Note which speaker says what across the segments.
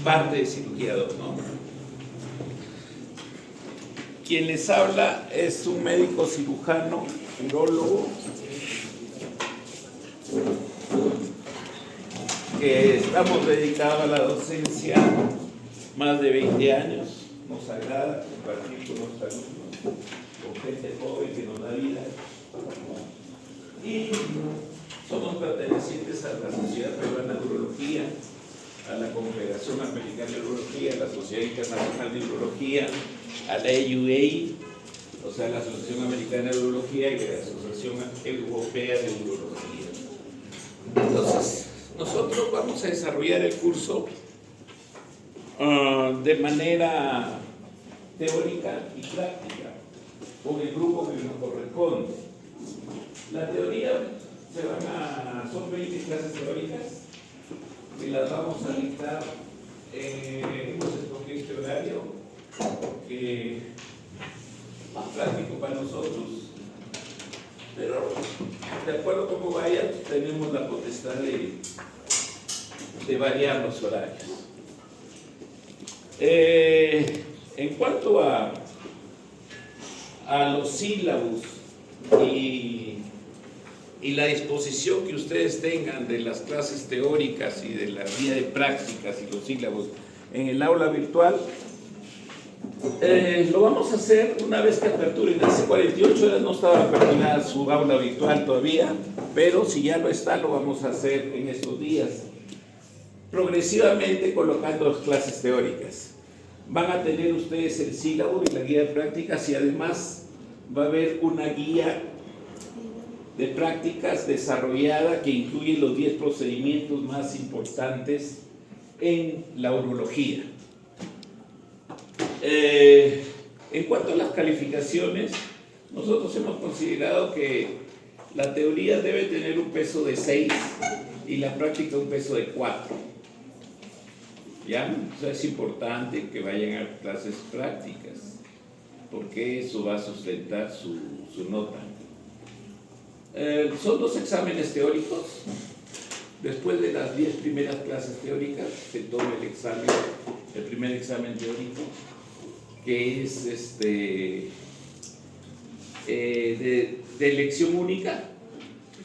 Speaker 1: parte de cirugía 2, ¿no? Quien les habla es un médico cirujano, urólogo, que estamos dedicados a la docencia más de 20 años. Nos agrada compartir con nuestros alumnos, con gente joven que nos da vida. Y somos pertenecientes a la Sociedad Peruana de Urología, a la Confederación Americana de Urología, a la Sociedad Internacional de Urología, a la AUA, o sea, la Asociación Americana de Urología y la Asociación Europea de Urología. Entonces, nosotros vamos a desarrollar el curso de manera teórica y práctica, con el grupo que nos corresponde. La teoría son 20 clases teóricas y las vamos a dictar hemos escogido este horario que es más práctico para nosotros, pero de acuerdo a cómo vaya tenemos la potestad de variar los horarios. En cuanto a los sílabos y la disposición que ustedes tengan de las clases teóricas y de la guía de prácticas y los sílabos en el aula virtual, lo vamos a hacer una vez que aperturen. Hace 48 horas no estaba aperturada su aula virtual todavía, pero si ya lo está, lo vamos a hacer en estos días, progresivamente colocando las clases teóricas. Van a tener ustedes el sílabo y la guía de prácticas y además va a haber una guía de prácticas desarrollada que incluye los 10 procedimientos más importantes en la urología. En cuanto a las calificaciones, nosotros hemos considerado que la teoría debe tener un peso de 6 y la práctica un peso de 4. ¿Ya? O sea, es importante que vayan a clases prácticas, porque eso va a sustentar su nota. Son 2 exámenes teóricos. Después de las 10 primeras clases teóricas se toma el primer examen teórico, que es de elección única,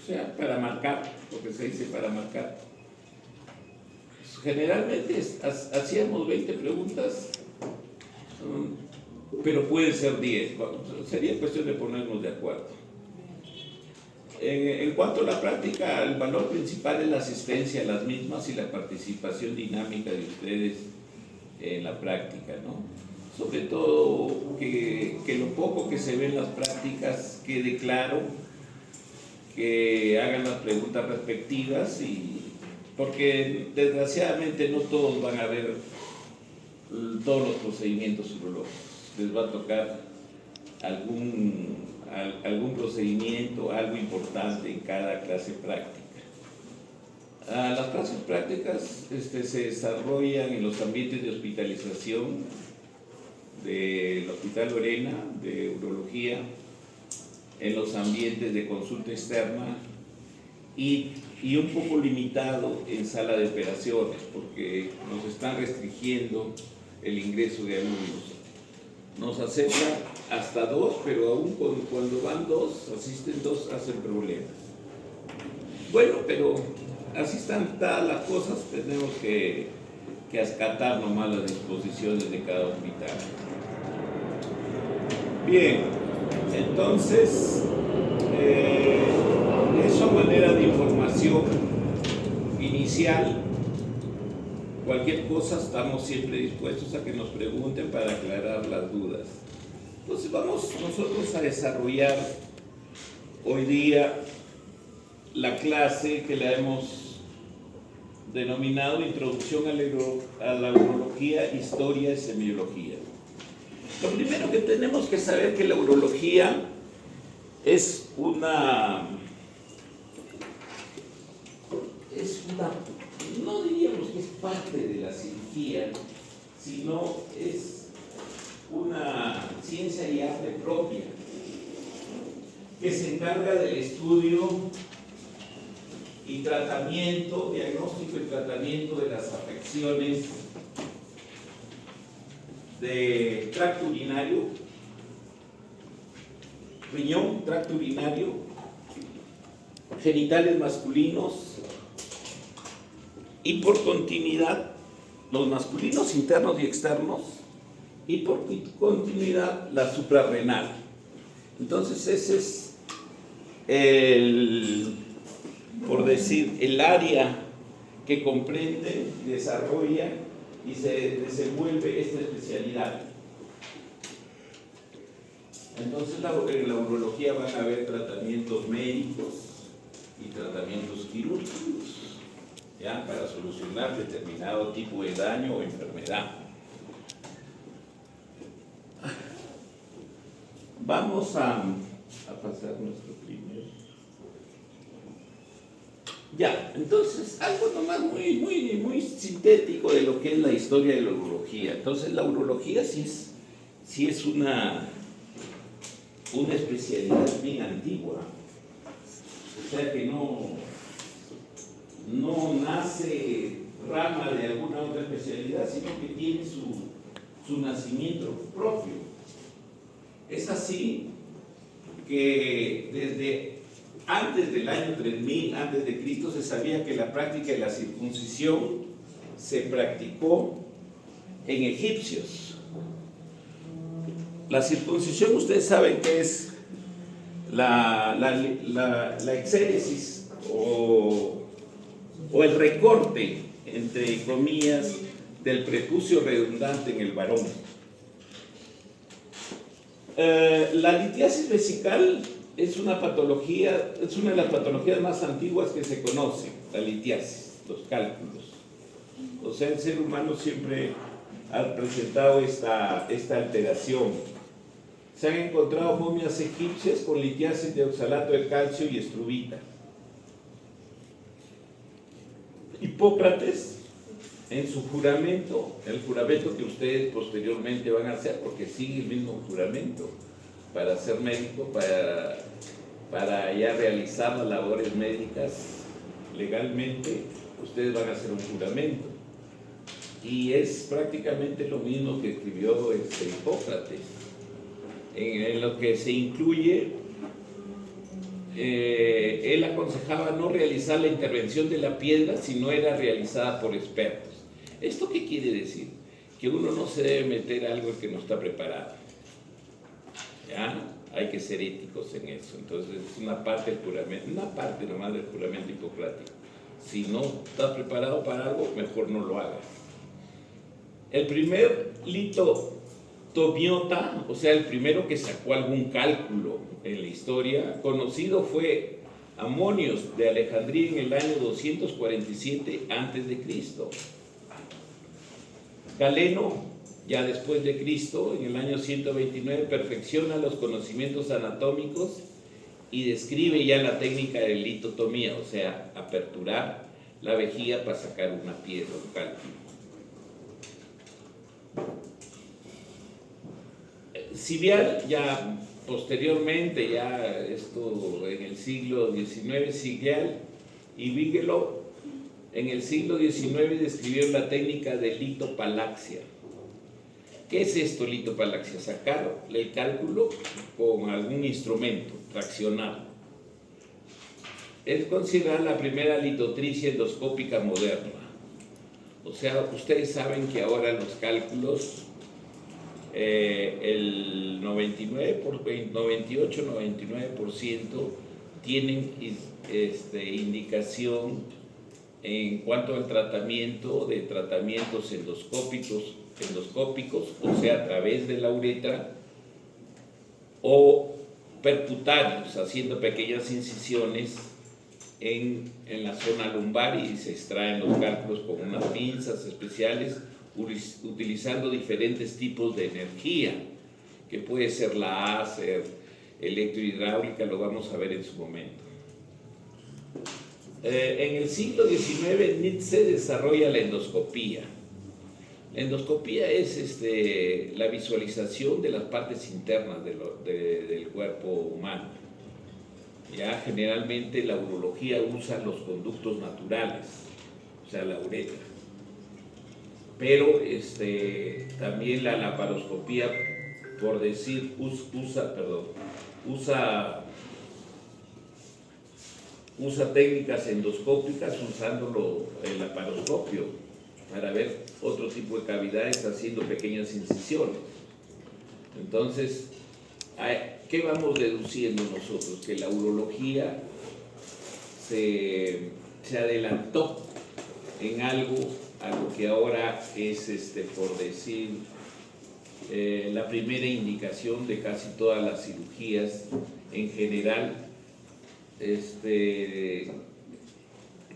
Speaker 1: o sea, para marcar, porque se dice para marcar. Generalmente hacíamos 20 preguntas, pero pueden ser 10, sería cuestión de ponernos de acuerdo. En cuanto a la práctica, el valor principal es la asistencia a las mismas y la participación dinámica de ustedes en la práctica, ¿no? Sobre todo que lo poco que se ve en las prácticas quede claro, que hagan las preguntas respectivas, porque desgraciadamente no todos van a ver todos los procedimientos urológicos. Les va a tocar algún procedimiento, algo importante en cada clase práctica. Las clases prácticas se desarrollan en los ambientes de hospitalización del Hospital Lorena de Urología, en los ambientes de consulta externa y un poco limitado en sala de operaciones, porque nos están restringiendo el ingreso de alumnos. Nos aceptan hasta 2, pero aún cuando van 2, asisten 2, hacen problemas. Bueno, pero así están todas las cosas, tenemos que acatar nomás las disposiciones de cada hospital. Bien, entonces, eso a manera de información inicial. Cualquier cosa estamos siempre dispuestos a que nos pregunten para aclarar las dudas. Entonces vamos nosotros a desarrollar hoy día la clase que la hemos denominado Introducción a la Urología, Historia y Semiología. Lo primero que tenemos que saber es que la urología es una, no diríamos que es parte de la cirugía, sino es una ciencia y arte propia que se encarga del estudio y tratamiento, diagnóstico y tratamiento de las afecciones de tracto urinario, riñón, tracto urinario, genitales masculinos y por continuidad los masculinos internos y externos y por continuidad la suprarrenal. Entonces ese es por decir, el área que comprende, desarrolla y se desenvuelve esta especialidad. Entonces en la urología van a haber tratamientos médicos y tratamientos quirúrgicos, ¿ya? Para solucionar determinado tipo de daño o enfermedad. Vamos a pasar nuestro primer. Ya, entonces algo nomás muy sintético de lo que es la historia de la urología. Entonces la urología sí es una especialidad bien antigua. O sea que no nace rama de alguna otra especialidad, sino que tiene su nacimiento propio. Es así que desde antes del año 3000 antes de Cristo se sabía que la práctica de la circuncisión se practicó en egipcios. La circuncisión, ustedes saben que es la exéresis o el recorte, entre comillas, del prepucio redundante en el varón. La litiasis vesical es una patología, es una de las patologías más antiguas que se conocen, la litiasis, los cálculos. O sea, el ser humano siempre ha presentado esta alteración. Se han encontrado momias egipcias con litiasis de oxalato de calcio y estrubita. Hipócrates, en su juramento, el juramento que ustedes posteriormente van a hacer, porque sigue el mismo juramento para ser médico, para ya realizar las labores médicas legalmente, ustedes van a hacer un juramento. Y es prácticamente lo mismo que escribió Hipócrates, en lo que se incluye, él aconsejaba no realizar la intervención de la piedra si no era realizada por expertos. ¿Esto qué quiere decir? Que uno no se debe meter algo en que no está preparado. ¿Ya? Hay que ser éticos en eso. Entonces es una parte del juramento, una parte nomás del juramento hipocrático. Si no estás preparado para algo, mejor no lo hagas. El primer litotomiota, o sea, el primero que sacó algún cálculo en la historia, conocido fue Amonios de Alejandría en el año 247 a.C. Galeno, ya después de Cristo, en el año 129, perfecciona los conocimientos anatómicos y describe ya la técnica de litotomía, o sea, aperturar la vejiga para sacar una piedra, un cálculo. Civial, ya posteriormente, ya esto en el siglo XIX, Civial y Bigelow en el siglo XIX describieron la técnica de litopalaxia. ¿Qué es esto, litopalaxia? Sacar el cálculo con algún instrumento traccionado. Es considerada la primera litotricia endoscópica moderna. O sea, ustedes saben que ahora los cálculos, el 98-99% tienen indicación en cuanto al tratamiento de tratamientos endoscópicos, o sea, a través de la uretra, o percutarios, haciendo pequeñas incisiones en la zona lumbar y se extraen los cálculos con unas pinzas especiales, utilizando diferentes tipos de energía, que puede ser láser, electrohidráulica, lo vamos a ver en su momento. En el siglo XIX Nietzsche desarrolla la endoscopía. La endoscopía es la visualización de las partes internas del cuerpo humano. Ya generalmente la urología usa los conductos naturales, o sea, la uretra. pero también la laparoscopía, por decir, usa técnicas endoscópicas usando el laparoscopio para ver otro tipo de cavidades haciendo pequeñas incisiones. Entonces, ¿qué vamos deduciendo nosotros? Que la urología se adelantó en algo a lo que ahora es, por decir, la primera indicación de casi todas las cirugías en general,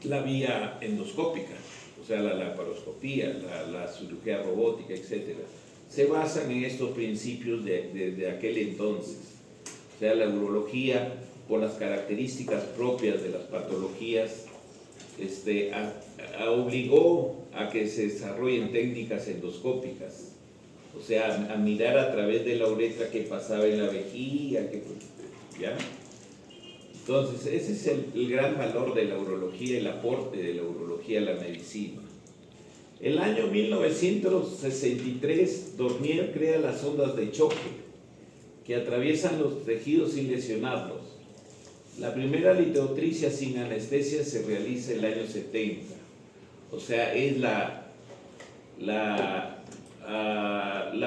Speaker 1: la vía endoscópica, o sea, la laparoscopía, la cirugía robótica, etc. Se basan en estos principios de aquel entonces. O sea, la urología, por las características propias de las patologías, obligó a que se desarrollen técnicas endoscópicas, o sea, a mirar a través de la uretra qué pasaba en la vejiga, ¿ya? Entonces, ese es el gran valor de la urología, el aporte de la urología a la medicina. El año 1963, Dornier crea las ondas de choque que atraviesan los tejidos sin lesionarlos. La primera litotricia sin anestesia se realiza en el año 70. O sea, es la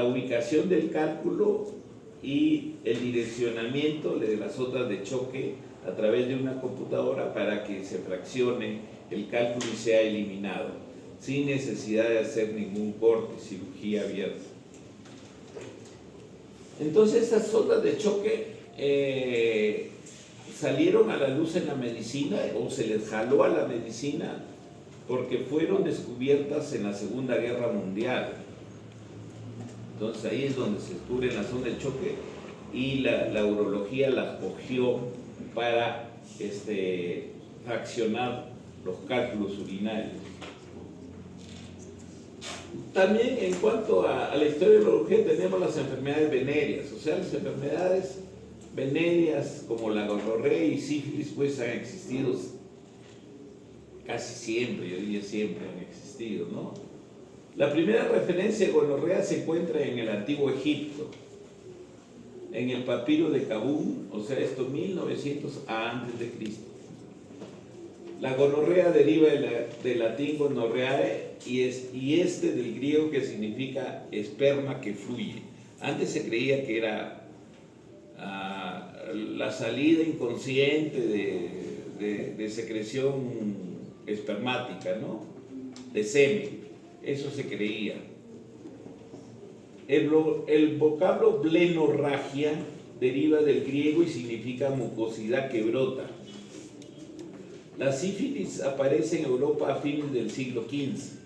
Speaker 1: ubicación del cálculo y el direccionamiento de las ondas de choque a través de una computadora para que se fraccione el cálculo y sea eliminado, sin necesidad de hacer ningún corte, cirugía abierta. Entonces, estas ondas de choque salieron a la luz en la medicina, o se les jaló a la medicina, porque fueron descubiertas en la Segunda Guerra Mundial. Entonces ahí es donde se descubren las ondas de choque y la urología las cogió para fraccionar los cálculos urinarios. También en cuanto a la historia de la urología tenemos las enfermedades venéreas, o sea, las enfermedades venéreas como la gonorrea y sífilis pues han existido casi siempre, yo diría siempre han existido, ¿no? La primera referencia de gonorrea se encuentra en el Antiguo Egipto, en el papiro de Kabul, o sea, esto 1900 a.C. La gonorrea deriva del latín gonorreae y del griego, que significa esperma que fluye. Antes se creía que era la salida inconsciente de secreción espermática, ¿no? De semen. Eso se creía. El vocablo blenorragia deriva del griego y significa mucosidad que brota. La sífilis aparece en Europa a fines del siglo XV.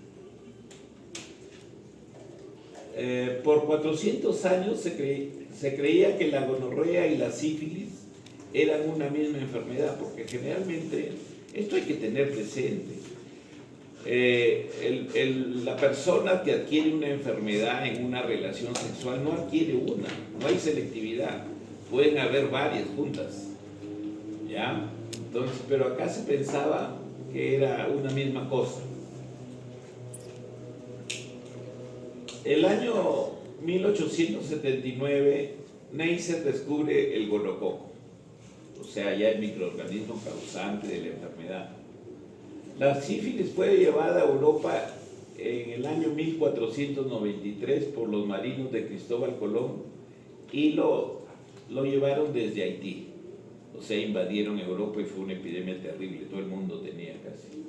Speaker 1: Por 400 años se creía que la gonorrea y la sífilis eran una misma enfermedad, porque generalmente, esto hay que tener presente, la persona que adquiere una enfermedad en una relación sexual no adquiere una, no hay selectividad, pueden haber varias juntas, ¿ya? Entonces, pero acá se pensaba que era una misma cosa. El año 1879, Neisser descubre el gonococo, o sea, ya el microorganismo causante de la enfermedad. La sífilis fue llevada a Europa en el año 1493 por los marinos de Cristóbal Colón y lo llevaron desde Haití. O sea, invadieron Europa y fue una epidemia terrible, todo el mundo tenía casi.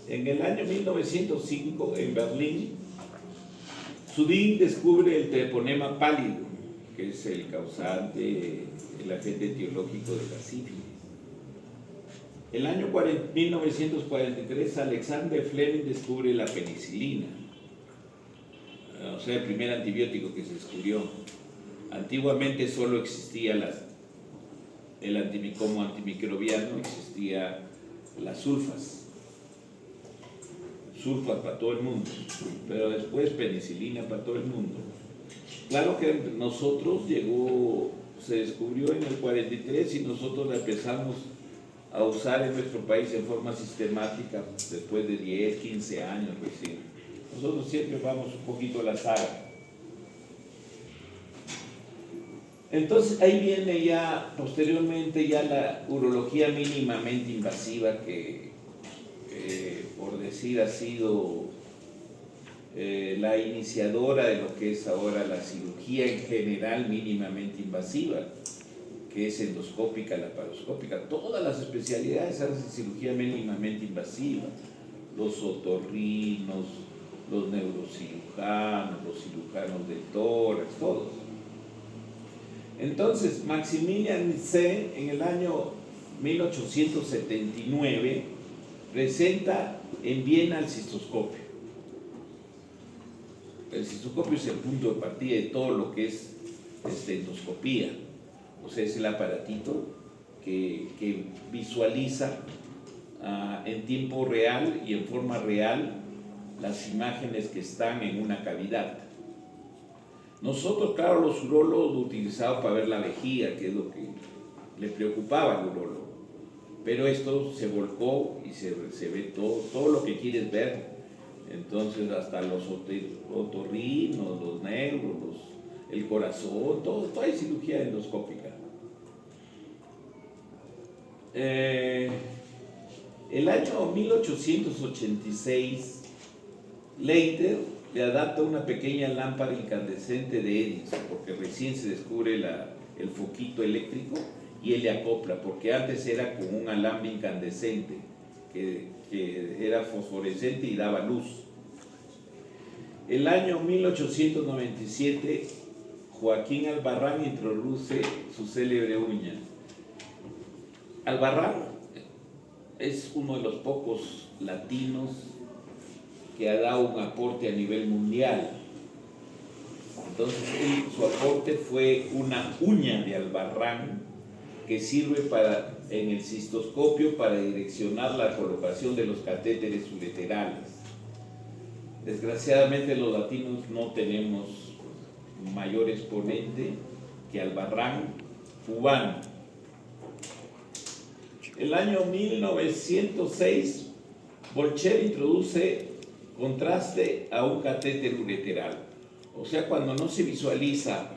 Speaker 1: En el año 1905, en Berlín, Sudin descubre el treponema pálido, que es el causante, el agente etiológico de la sífilis. El año 1943, Alexander Fleming descubre la penicilina, o sea, el primer antibiótico que se descubrió. Antiguamente solo existía como antimicrobiano, existía las sulfas para todo el mundo, pero después penicilina para todo el mundo. Claro que nosotros se descubrió en el 43 y nosotros la empezamos a usar en nuestro país en forma sistemática después de 10, 15 años recién. Nosotros siempre vamos un poquito a la saga. Entonces ahí viene ya posteriormente ya la urología mínimamente invasiva que por decir ha sido la iniciadora de lo que es ahora la cirugía en general mínimamente invasiva, que es endoscópica, laparoscópica. Todas las especialidades hacen cirugía mínimamente invasiva, los otorrinos, los neurocirujanos, los cirujanos del tórax, todos. Entonces, Maximilian C. en el año 1879 presenta en Viena el cistoscopio. El cistoscopio es el punto de partida de todo lo que es endoscopía. O sea, es el aparatito que visualiza en tiempo real y en forma real las imágenes que están en una cavidad. Nosotros, claro, los urólogos lo utilizamos para ver la vejiga, que es lo que le preocupaba al urólogo. Pero esto se volcó y se ve todo lo que quieres ver. Entonces, hasta los otorrinos, los nervios, el corazón, todo hay cirugía endoscópica. El año 1886, Leiter le adapta una pequeña lámpara incandescente de Edison, porque recién se descubre el foquito eléctrico, y él le acopla, porque antes era con un alambre incandescente que era fosforescente y daba luz. El año 1897, Joaquín Albarrán introduce su célebre uña. Albarrán es uno de los pocos latinos que ha dado un aporte a nivel mundial. Entonces, su aporte fue una uña de Albarrán que sirve en el cistoscopio para direccionar la colocación de los catéteres ureterales. Desgraciadamente los latinos no tenemos mayor exponente que Albarrán, cubano. El año 1906, Bolcher introduce contraste a un catéter ureteral. O sea, cuando no se visualiza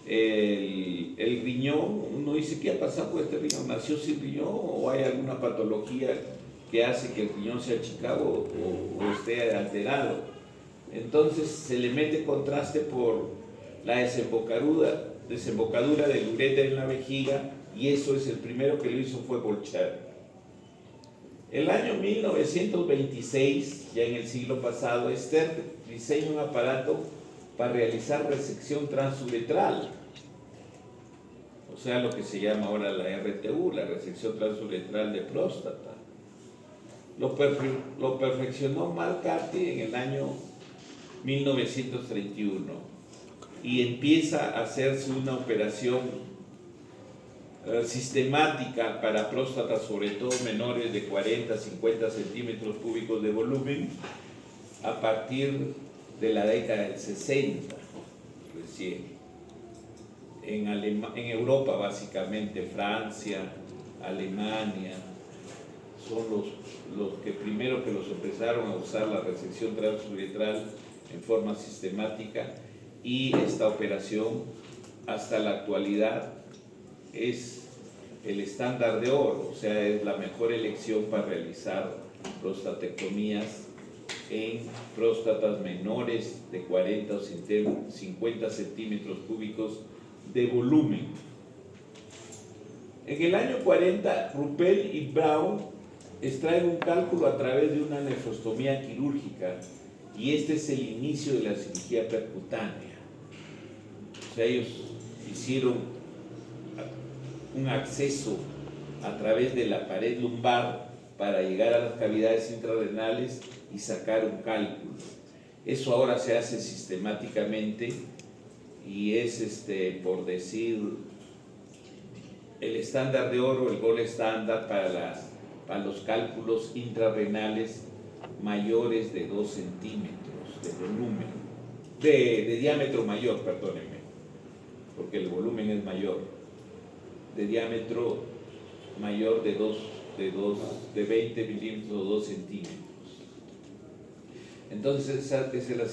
Speaker 1: el riñón, uno dice, ¿qué ha pasado con este riñón? ¿Nació sin riñón o hay alguna patología que hace que el riñón sea achicado o esté alterado? Entonces se le mete contraste por la desembocadura del uréter en la vejiga, y eso es el primero que lo hizo fue Bolcher. El año 1926, ya en el siglo pasado, Esther diseña un aparato para realizar resección transuretral, o sea, lo que se llama ahora la RTU, la resección transuretral de próstata. Lo perfeccionó McCarthy en el año 1931 y empieza a hacerse una operación sistemática para próstatas, sobre todo menores de 40 a 50 centímetros cúbicos de volumen, a partir de la década del 60, recién. En Europa, básicamente, Francia, Alemania, son los que primero que los empezaron a usar la resección transuretral en forma sistemática, y esta operación hasta la actualidad es el estándar de oro, o sea, es la mejor elección para realizar prostatectomías en próstatas menores de 40 o 50 centímetros cúbicos de volumen. En el año 40, Ruppel y Braun extraen un cálculo a través de una nefrostomía quirúrgica, y este es el inicio de la cirugía percutánea. O sea, ellos hicieron un acceso a través de la pared lumbar para llegar a las cavidades intrarrenales y sacar un cálculo. Eso ahora se hace sistemáticamente y es, por decir, el estándar de oro, el gold estándar para los cálculos intrarrenales mayores de 2 centímetros de volumen, de diámetro mayor, perdónenme, porque el volumen es mayor, de diámetro mayor de 20 milímetros o 2 centímetros. Entonces esa es la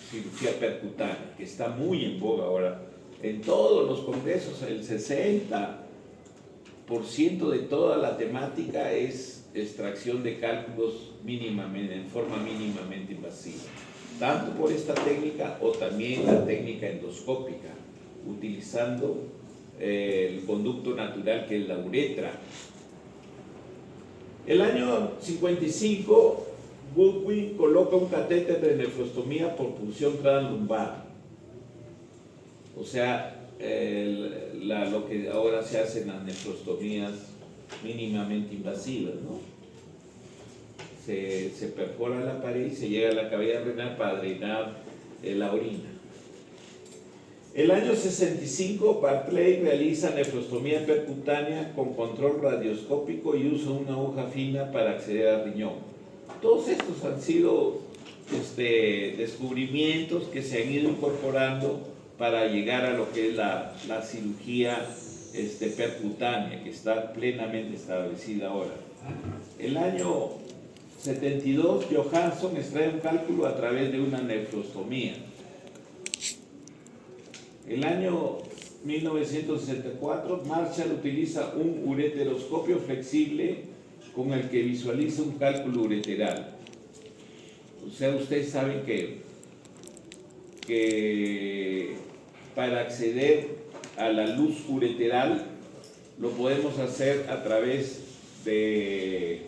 Speaker 1: cirugía percutánea, que está muy en boga ahora. En todos los congresos, el 60% de toda la temática es extracción de cálculos mínimamente, en forma mínimamente invasiva, tanto por esta técnica o también la técnica endoscópica, utilizando el conducto natural que es la uretra. El año 55, Goodwin coloca un catéter de nefrostomía por punción translumbar. O sea, lo que ahora se hace en las nefrostomías mínimamente invasivas, ¿no? Se perfora la pared y se llega a la cavidad renal para drenar la orina. El año 65, Barclay realiza nefrostomía percutánea con control radioscópico y usa una aguja fina para acceder al riñón. Todos estos han sido descubrimientos que se han ido incorporando para llegar a lo que es la cirugía percutánea, que está plenamente establecida ahora. El año 72, Johansson extrae un cálculo a través de una nefrostomía. El año 1964, Marshall utiliza un ureteroscopio flexible con el que visualiza un cálculo ureteral. O sea, ustedes saben que para acceder a la luz ureteral lo podemos hacer a través de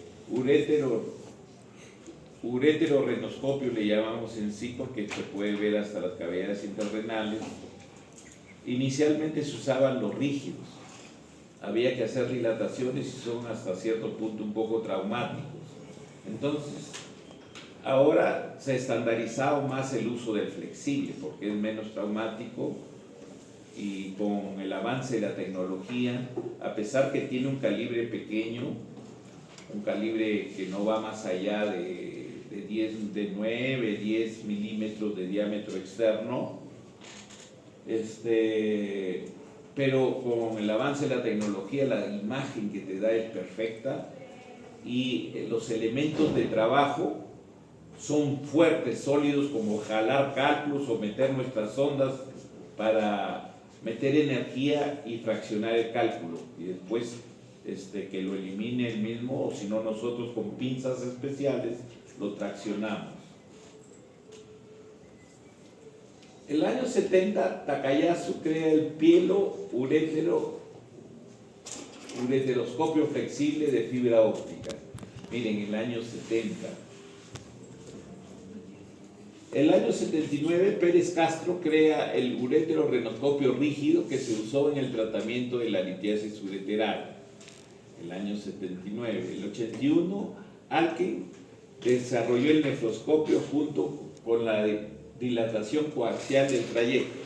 Speaker 1: ureterorenoscopio, le llamamos en sí, porque se puede ver hasta las cavidades intrarrenales. Inicialmente se usaban los rígidos, había que hacer dilataciones y son hasta cierto punto un poco traumáticos. Entonces, ahora se ha estandarizado más el uso del flexible porque es menos traumático, y con el avance de la tecnología, a pesar que tiene un calibre pequeño, un calibre que no va más allá de 9, 10 milímetros de diámetro externo, pero con el avance de la tecnología la imagen que te da es perfecta y los elementos de trabajo son fuertes, sólidos, como jalar cálculos o meter nuestras sondas para meter energía y fraccionar el cálculo y después que lo elimine el mismo, o si no nosotros con pinzas especiales lo traccionamos. El año 70, Takayasu crea el pielo ureteroscopio flexible de fibra óptica. Miren, el año 70. El año 79, Pérez Castro crea el ureterorenoscopio rígido que se usó en el tratamiento de la litiasis ureteral. El año 79. El 81, Alken desarrolló el nefroscopio junto con la dilatación coaxial del trayecto.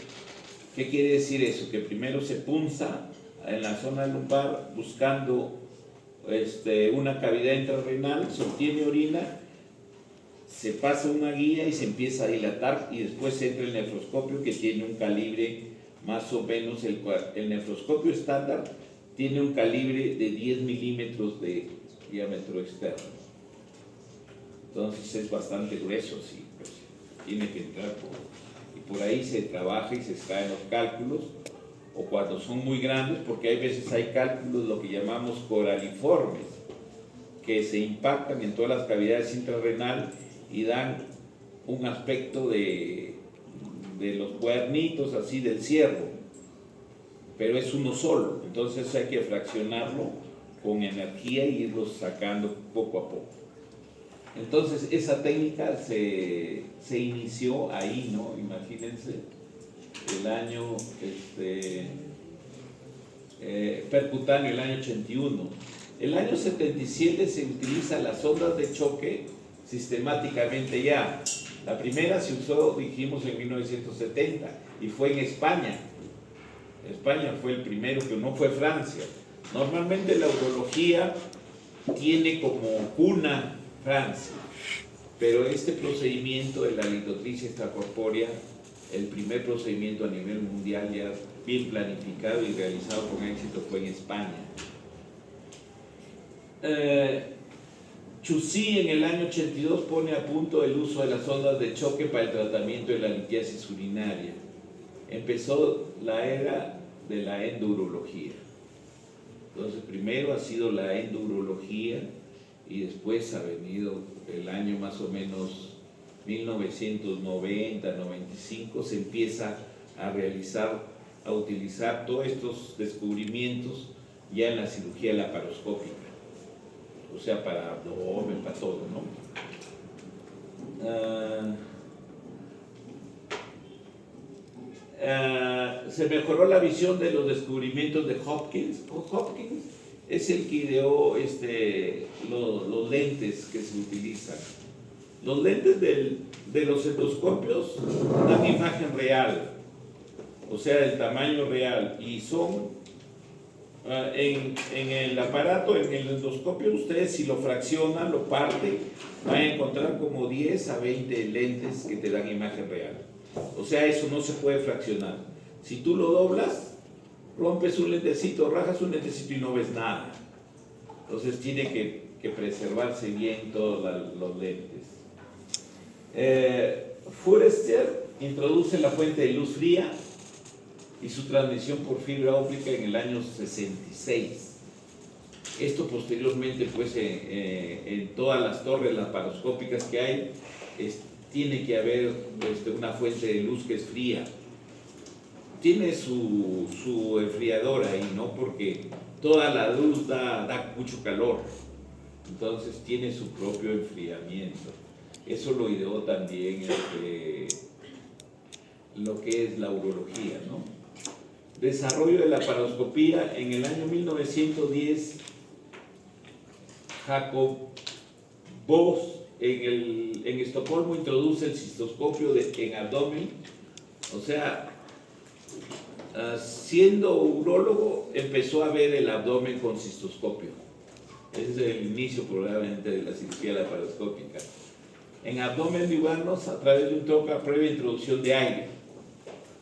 Speaker 1: ¿Qué quiere decir eso? Que primero se punza en la zona lumbar buscando una cavidad intrarrenal, se obtiene orina, se pasa una guía y se empieza a dilatar y después entra el nefroscopio que tiene un calibre más o menos, el nefroscopio estándar tiene un calibre de 10 milímetros de diámetro externo. Entonces es bastante grueso, sí, pues, tiene que entrar y por ahí se trabaja y se extraen los cálculos, o cuando son muy grandes, porque hay veces hay cálculos lo que llamamos coraliformes, que se impactan en todas las cavidades intrarrenal y dan un aspecto de los cuernitos así del ciervo, pero es uno solo, entonces hay que fraccionarlo con energía y irlo sacando poco a poco. Entonces esa técnica se inició ahí, ¿no? Imagínense, el año percutáneo, el año 81. El año 77 se utilizan las ondas de choque sistemáticamente ya. La primera se usó, dijimos, en 1970 y fue en España. España fue el primero, que no fue Francia. Normalmente la urología tiene como cuna Francia, pero este procedimiento de la litotripsia extracorpórea, el primer procedimiento a nivel mundial ya bien planificado y realizado con éxito, fue en España. Chusí en el año 82 pone a punto el uso de las ondas de choque para el tratamiento de la litiasis urinaria. Empezó la era de la endurología. Entonces, primero ha sido la endurología y después ha venido el año más o menos 1990, 95, se empieza a utilizar todos estos descubrimientos ya en la cirugía laparoscópica. O sea, para abdomen, para todo, ¿no? Se mejoró la visión de los descubrimientos de Hopkins. Hopkins es el que ideó los lentes que se utilizan. Los lentes de los endoscopios dan imagen real, o sea, del tamaño real, y son en el aparato, en el endoscopio, ustedes si lo fraccionan, lo parten, van a encontrar como 10 a 20 lentes que te dan imagen real. O sea, eso no se puede fraccionar. Si tú lo doblas, rompes un lentecito, rajas un lentecito y no ves nada. Entonces tiene que preservarse bien todos los lentes. Forrester introduce la fuente de luz fría y su transmisión por fibra óptica en el año 66. Esto posteriormente, pues, en todas las torres laparoscópicas que hay, tiene que haber una fuente de luz que es fría. Tiene su enfriador ahí, ¿no? Porque toda la luz da mucho calor. Entonces tiene su propio enfriamiento. Eso lo ideó también lo que es la urología, ¿no? Desarrollo de la laparoscopía. En el año 1910, Jacob Bos en Estocolmo introduce el cistoscopio en abdomen. O sea, siendo urólogo, empezó a ver el abdomen con cistoscopio. Ese es el inicio probablemente de la cirugía laparoscópica. En abdomen libanos, a través de un toca previa introducción de aire,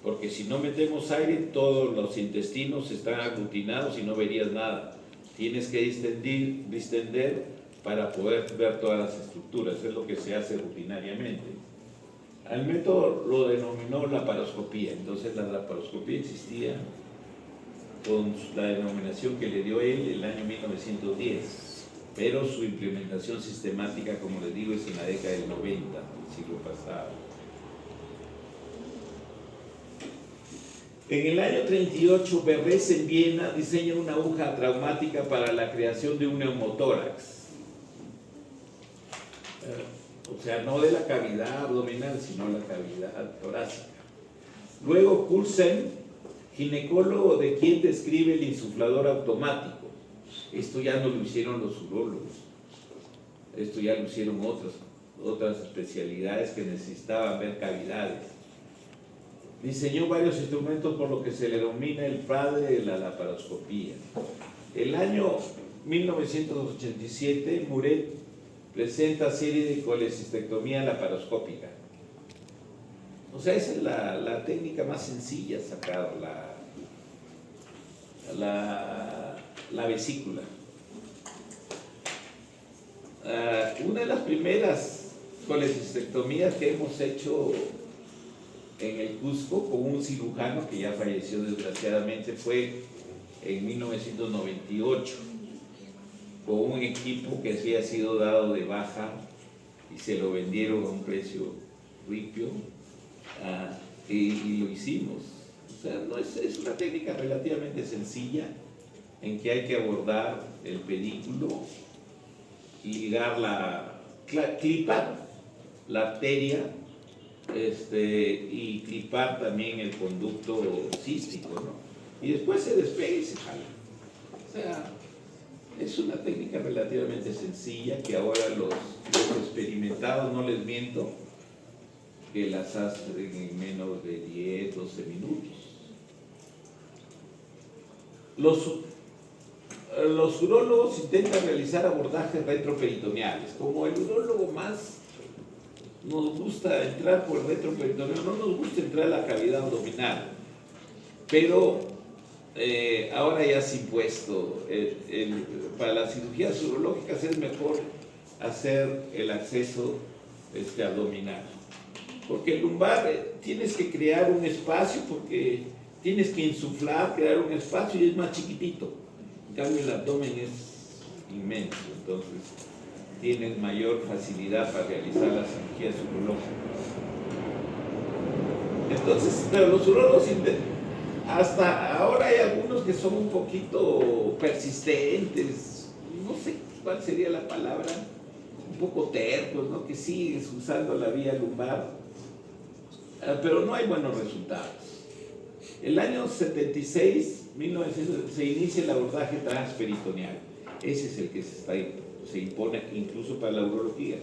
Speaker 1: porque si no metemos aire, todos los intestinos están aglutinados y no verías nada. Tienes que distender para poder ver todas las estructuras. Es lo que se hace rutinariamente. Al método lo denominó laparoscopía. Entonces la laparoscopía existía con la denominación que le dio él el año 1910, pero su implementación sistemática, como les digo, es en la década del 90 del siglo pasado. En el año 38, Berres en Viena diseña una aguja traumática para la creación de un neumotórax. O sea, no de la cavidad abdominal, sino la cavidad torácica. Luego, Coursen, ginecólogo, de quien describe el insuflador automático. Esto ya no lo hicieron los urólogos. Esto ya lo hicieron otras especialidades que necesitaban ver cavidades. Diseñó varios instrumentos por lo que se le denomina el padre de la laparoscopía. El año 1987, Muret presenta serie de colecistectomía laparoscópica. O sea, esa es la técnica más sencilla, sacar la vesícula. Una de las primeras colecistectomías que hemos hecho en el Cusco con un cirujano que ya falleció desgraciadamente fue en 1998, con un equipo que había sido dado de baja y se lo vendieron a un precio ripio, y lo hicimos. O sea, no es una técnica relativamente sencilla en que hay que abordar el pedículo y ligar clipar la arteria, y clipar también el conducto cístico, ¿no? Y después se despega y se jala. O sea, es una técnica relativamente sencilla que ahora los experimentados, no les miento, que las hacen en menos de 10, 12 minutos. Los urólogos intentan realizar abordajes retroperitoneales. Como el urólogo más nos gusta entrar por el retroperitoneal, no nos gusta entrar a la cavidad abdominal, pero ahora ya se ha impuesto, para las cirugías urológicas es mejor hacer el acceso abdominal. Porque el lumbar tienes que crear un espacio, porque tienes que insuflar, crear un espacio y es más chiquitito. En cambio el abdomen es inmenso, entonces tienes mayor facilidad para realizar las cirugías urológicas. Entonces, pero los urólogos, hasta ahora hay algunos que son un poquito persistentes, no sé cuál sería la palabra, un poco tercos, ¿no? Que sigues usando la vía lumbar, pero no hay buenos resultados. El año 76, 1900, se inicia el abordaje transperitoneal. Ese es el que se impone incluso para la urología.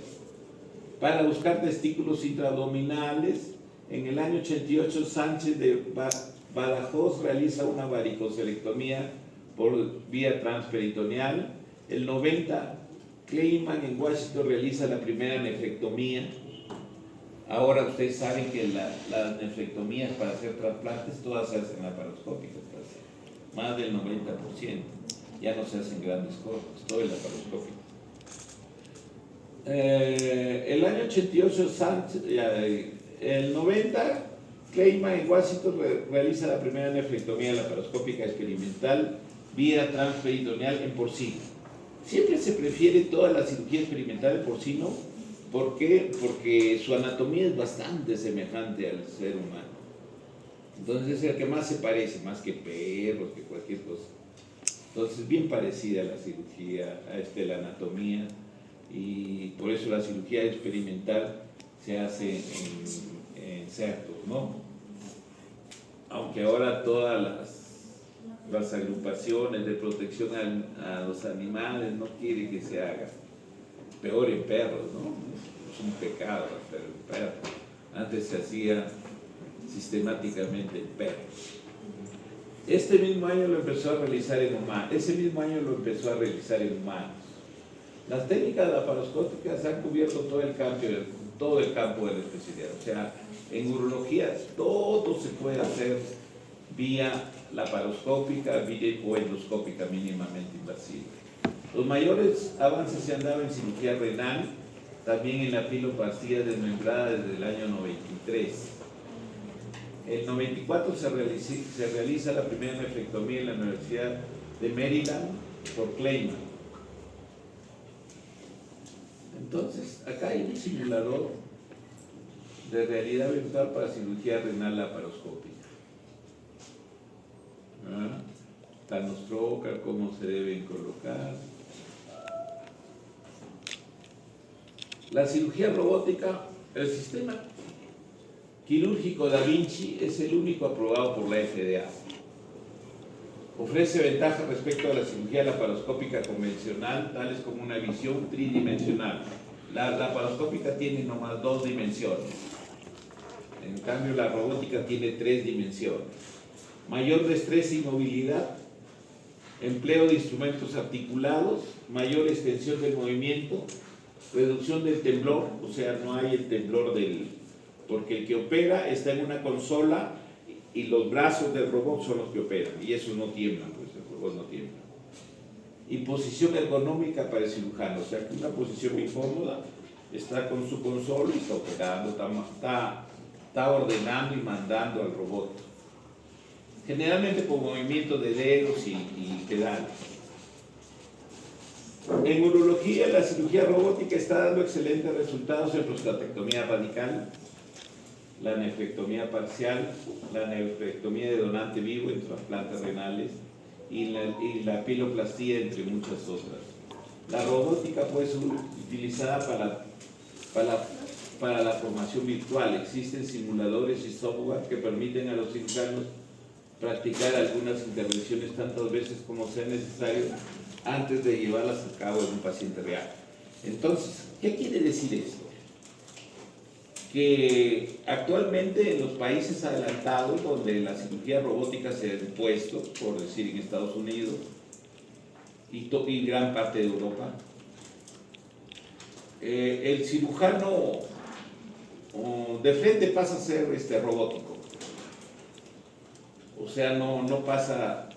Speaker 1: Para buscar testículos intraabdominales, en el año 88 Sánchez de Badajoz realiza una varicocelectomía por vía transperitoneal. El 90 Kleiman en Washington realiza la primera nefrectomía. Ahora ustedes saben que las nefrectomías para hacer trasplantes todas se hacen laparoscópicas, más del 90%. Ya no se hacen grandes cortes, todo es laparoscópico. El año 88, el 90, Kleiman en Washington realiza la primera nefrectomía laparoscópica experimental vía transperitoneal en porcino. Siempre se prefiere toda la cirugía experimental en porcino. ¿Por qué? Porque su anatomía es bastante semejante al ser humano. Entonces es el que más se parece, más que perros, que cualquier cosa. Entonces es bien parecida a la cirugía, a la anatomía, y por eso la cirugía experimental se hace en cerdos, ¿no? Aunque ahora todas las agrupaciones de protección a los animales no quieren que se haga. Peor en perros, ¿no? Es un pecado hacer en perros. Antes se hacía sistemáticamente en perros. Ese mismo año lo empezó a realizar en humanos. Las técnicas laparoscópicas han cubierto todo el campo de la especialidad. O sea, en urología todo se puede hacer vía laparoscópica, vía o endoscópica mínimamente invasiva. Los mayores avances se han dado en cirugía renal, también en la piloplastía desmembrada desde el año 93. En el 94 se realiza la primera nefrectomía en la Universidad de Maryland por Kleiman. Entonces, acá hay un simulador de realidad virtual para cirugía renal laparoscópica. Está nos troca, cómo se deben colocar. La cirugía robótica, el sistema quirúrgico Da Vinci es el único aprobado por la FDA. Ofrece ventajas respecto a la cirugía laparoscópica convencional, tales como una visión tridimensional. La laparoscópica tiene nomás 2 dimensiones. En cambio, la robótica tiene 3 dimensiones. Mayor destreza y movilidad, empleo de instrumentos articulados, mayor extensión del movimiento, reducción del temblor, o sea, no hay el temblor porque el que opera está en una consola y los brazos del robot son los que operan, y esos no tiemblan, pues el robot no tiembla. Y posición ergonómica para el cirujano, o sea, que una posición muy cómoda, está con su consola y está operando, está ordenando y mandando al robot. Generalmente con movimiento de dedos y pedales. En urología, la cirugía robótica está dando excelentes resultados en prostatectomía radical, la nefrectomía parcial, la nefrectomía de donante vivo en trasplantes renales y la piloplastía, entre muchas otras. La robótica puede ser utilizada para la formación virtual. Existen simuladores y software que permiten a los cirujanos practicar algunas intervenciones tantas veces como sea necesario antes de llevarlas a cabo en un paciente real. Entonces, ¿qué quiere decir esto? Que actualmente en los países adelantados, donde la cirugía robótica se ha impuesto, por decir en Estados Unidos y gran parte de Europa, el cirujano de frente pasa a ser robótico. O sea, no pasa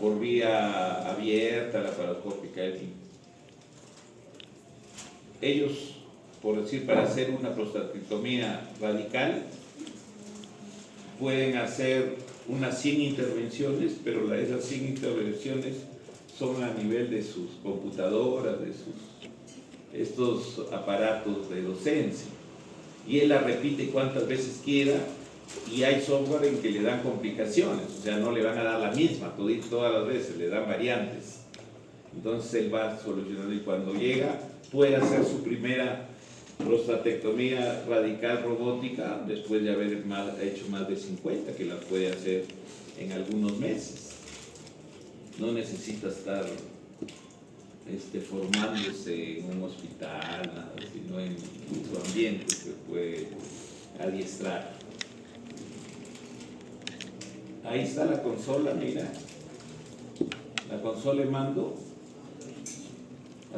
Speaker 1: por vía abierta, laparoscópica, ellos, por decir, para hacer una prostatectomía radical, pueden hacer unas 100 intervenciones, pero esas 100 intervenciones son a nivel de sus computadoras, de estos aparatos de docencia. Y él la repite cuantas veces quiera, y hay software en que le dan complicaciones, o sea, no le van a dar la misma todas las veces, le dan variantes. Entonces él va solucionando, y cuando llega puede hacer su primera prostatectomía radical robótica después de haber hecho más de 50, que la puede hacer en algunos meses. No necesita estar formándose en un hospital, nada, sino en su ambiente se puede adiestrar. Ahí está la consola, mira, la consola de mando.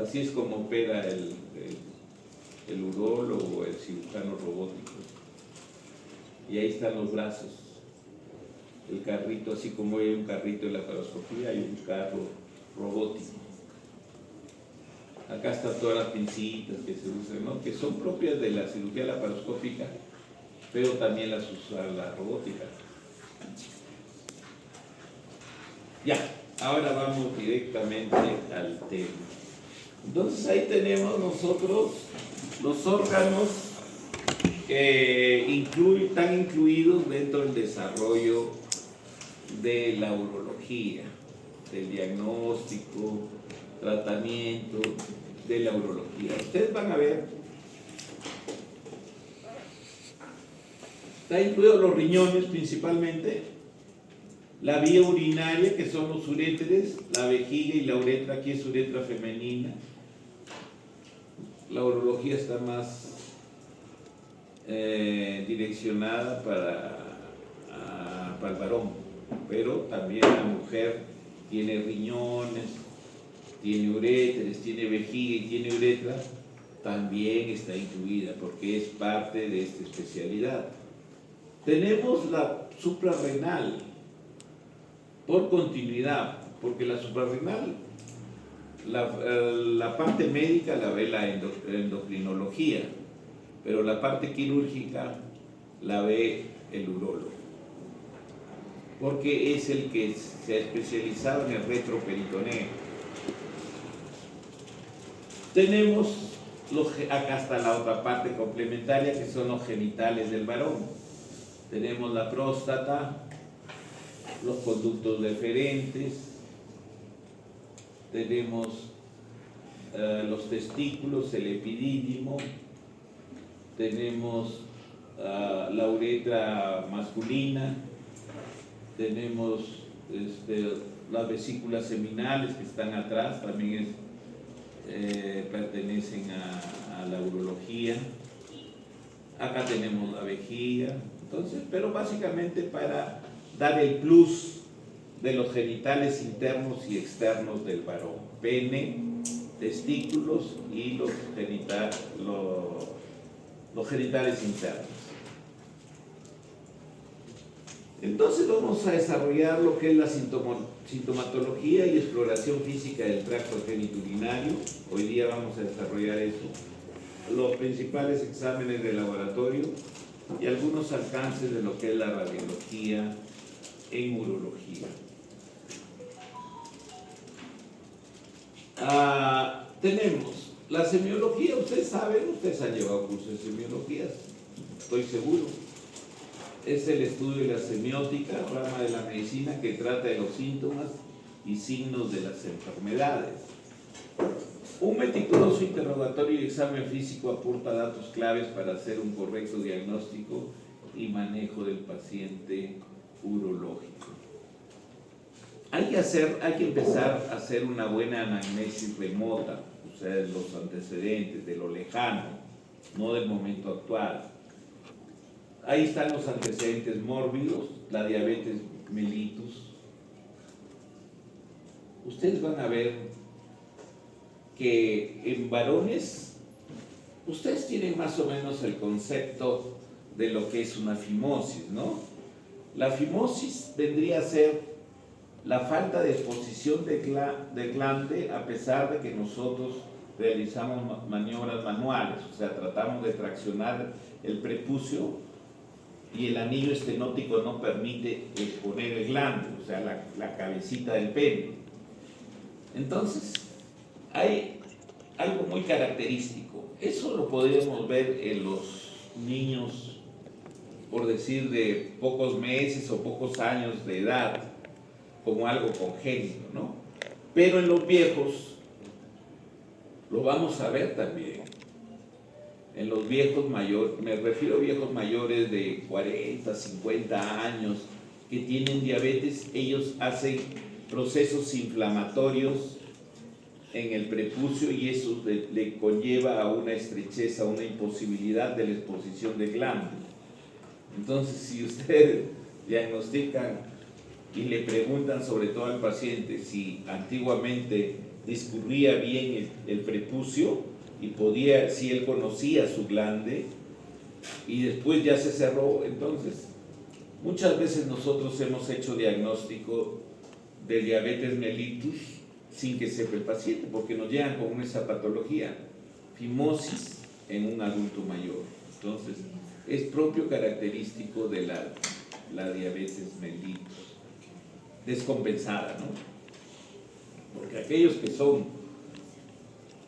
Speaker 1: Así es como opera el urólogo o el cirujano robótico. Y ahí están los brazos, el carrito, así como hay un carrito de laparoscopía, hay un carro robótico. Acá están todas las pincitas que se usan, ¿no?, que son propias de la cirugía laparoscópica, pero también las usa la robótica. Ya, ahora vamos directamente al tema. Entonces ahí tenemos nosotros los órganos que están incluidos dentro del desarrollo de la urología, del diagnóstico, tratamiento de la urología. Ustedes van a ver, está incluido los riñones principalmente, la vía urinaria, que son los uréteres, la vejiga y la uretra. Aquí es uretra femenina. La urología está más direccionada para el varón, pero también la mujer tiene riñones, tiene uréteres, tiene vejiga y tiene uretra, también está incluida porque es parte de esta especialidad. Tenemos la suprarrenal, por continuidad, porque la suprarrenal, la parte médica la ve la endocrinología, pero la parte quirúrgica la ve el urólogo, porque es el que se ha especializado en el retroperitoneo. Tenemos acá está la otra parte complementaria, que son los genitales del varón. Tenemos la próstata, los conductos deferentes, tenemos los testículos, el epidídimo, tenemos la uretra masculina, tenemos las vesículas seminales que están atrás, también pertenecen a la urología. Acá tenemos la vejiga, entonces, pero básicamente para dar el plus de los genitales internos y externos del varón: pene, testículos y los genitales internos. Entonces vamos a desarrollar lo que es la sintomatología y exploración física del tracto genitourinario. Hoy día vamos a desarrollar eso, los principales exámenes de laboratorio y algunos alcances de lo que es la radiología en urología. Tenemos la semiología. Ustedes saben, ustedes han llevado cursos de semiología, estoy seguro. Es el estudio de la semiótica, rama de la medicina que trata de los síntomas y signos de las enfermedades. Un meticuloso interrogatorio y examen físico aporta datos claves para hacer un correcto diagnóstico y manejo del paciente urológico. Hay que empezar a hacer una buena anamnesis remota, o sea, de los antecedentes, de lo lejano, no del momento actual. Ahí están los antecedentes mórbidos, la diabetes mellitus. Ustedes van a ver que en varones, ustedes tienen más o menos el concepto de lo que es una fimosis, ¿no? La fimosis vendría a ser la falta de exposición del glande, a pesar de que nosotros realizamos maniobras manuales, o sea, tratamos de traccionar el prepucio y el anillo estenótico no permite exponer el glande, o sea, la cabecita del pene. Entonces, hay algo muy característico. Eso lo podríamos ver en los niños, por decir, de pocos meses o pocos años de edad, como algo congénito, ¿no? Pero en los viejos lo vamos a ver también. En los viejos mayores, me refiero a viejos mayores de 40, 50 años que tienen diabetes, ellos hacen procesos inflamatorios en el prepucio y eso le conlleva a una estrechez, a una imposibilidad de la exposición de glande. Entonces, si ustedes diagnostican y le preguntan sobre todo al paciente si antiguamente discurría bien el prepucio y podía, si él conocía su glande y después ya se cerró, entonces muchas veces nosotros hemos hecho diagnóstico de diabetes mellitus sin que sepa el paciente, porque nos llegan con esa patología, fimosis en un adulto mayor. Entonces, es propio característico de la diabetes mellitus, descompensada, ¿no? Porque aquellos que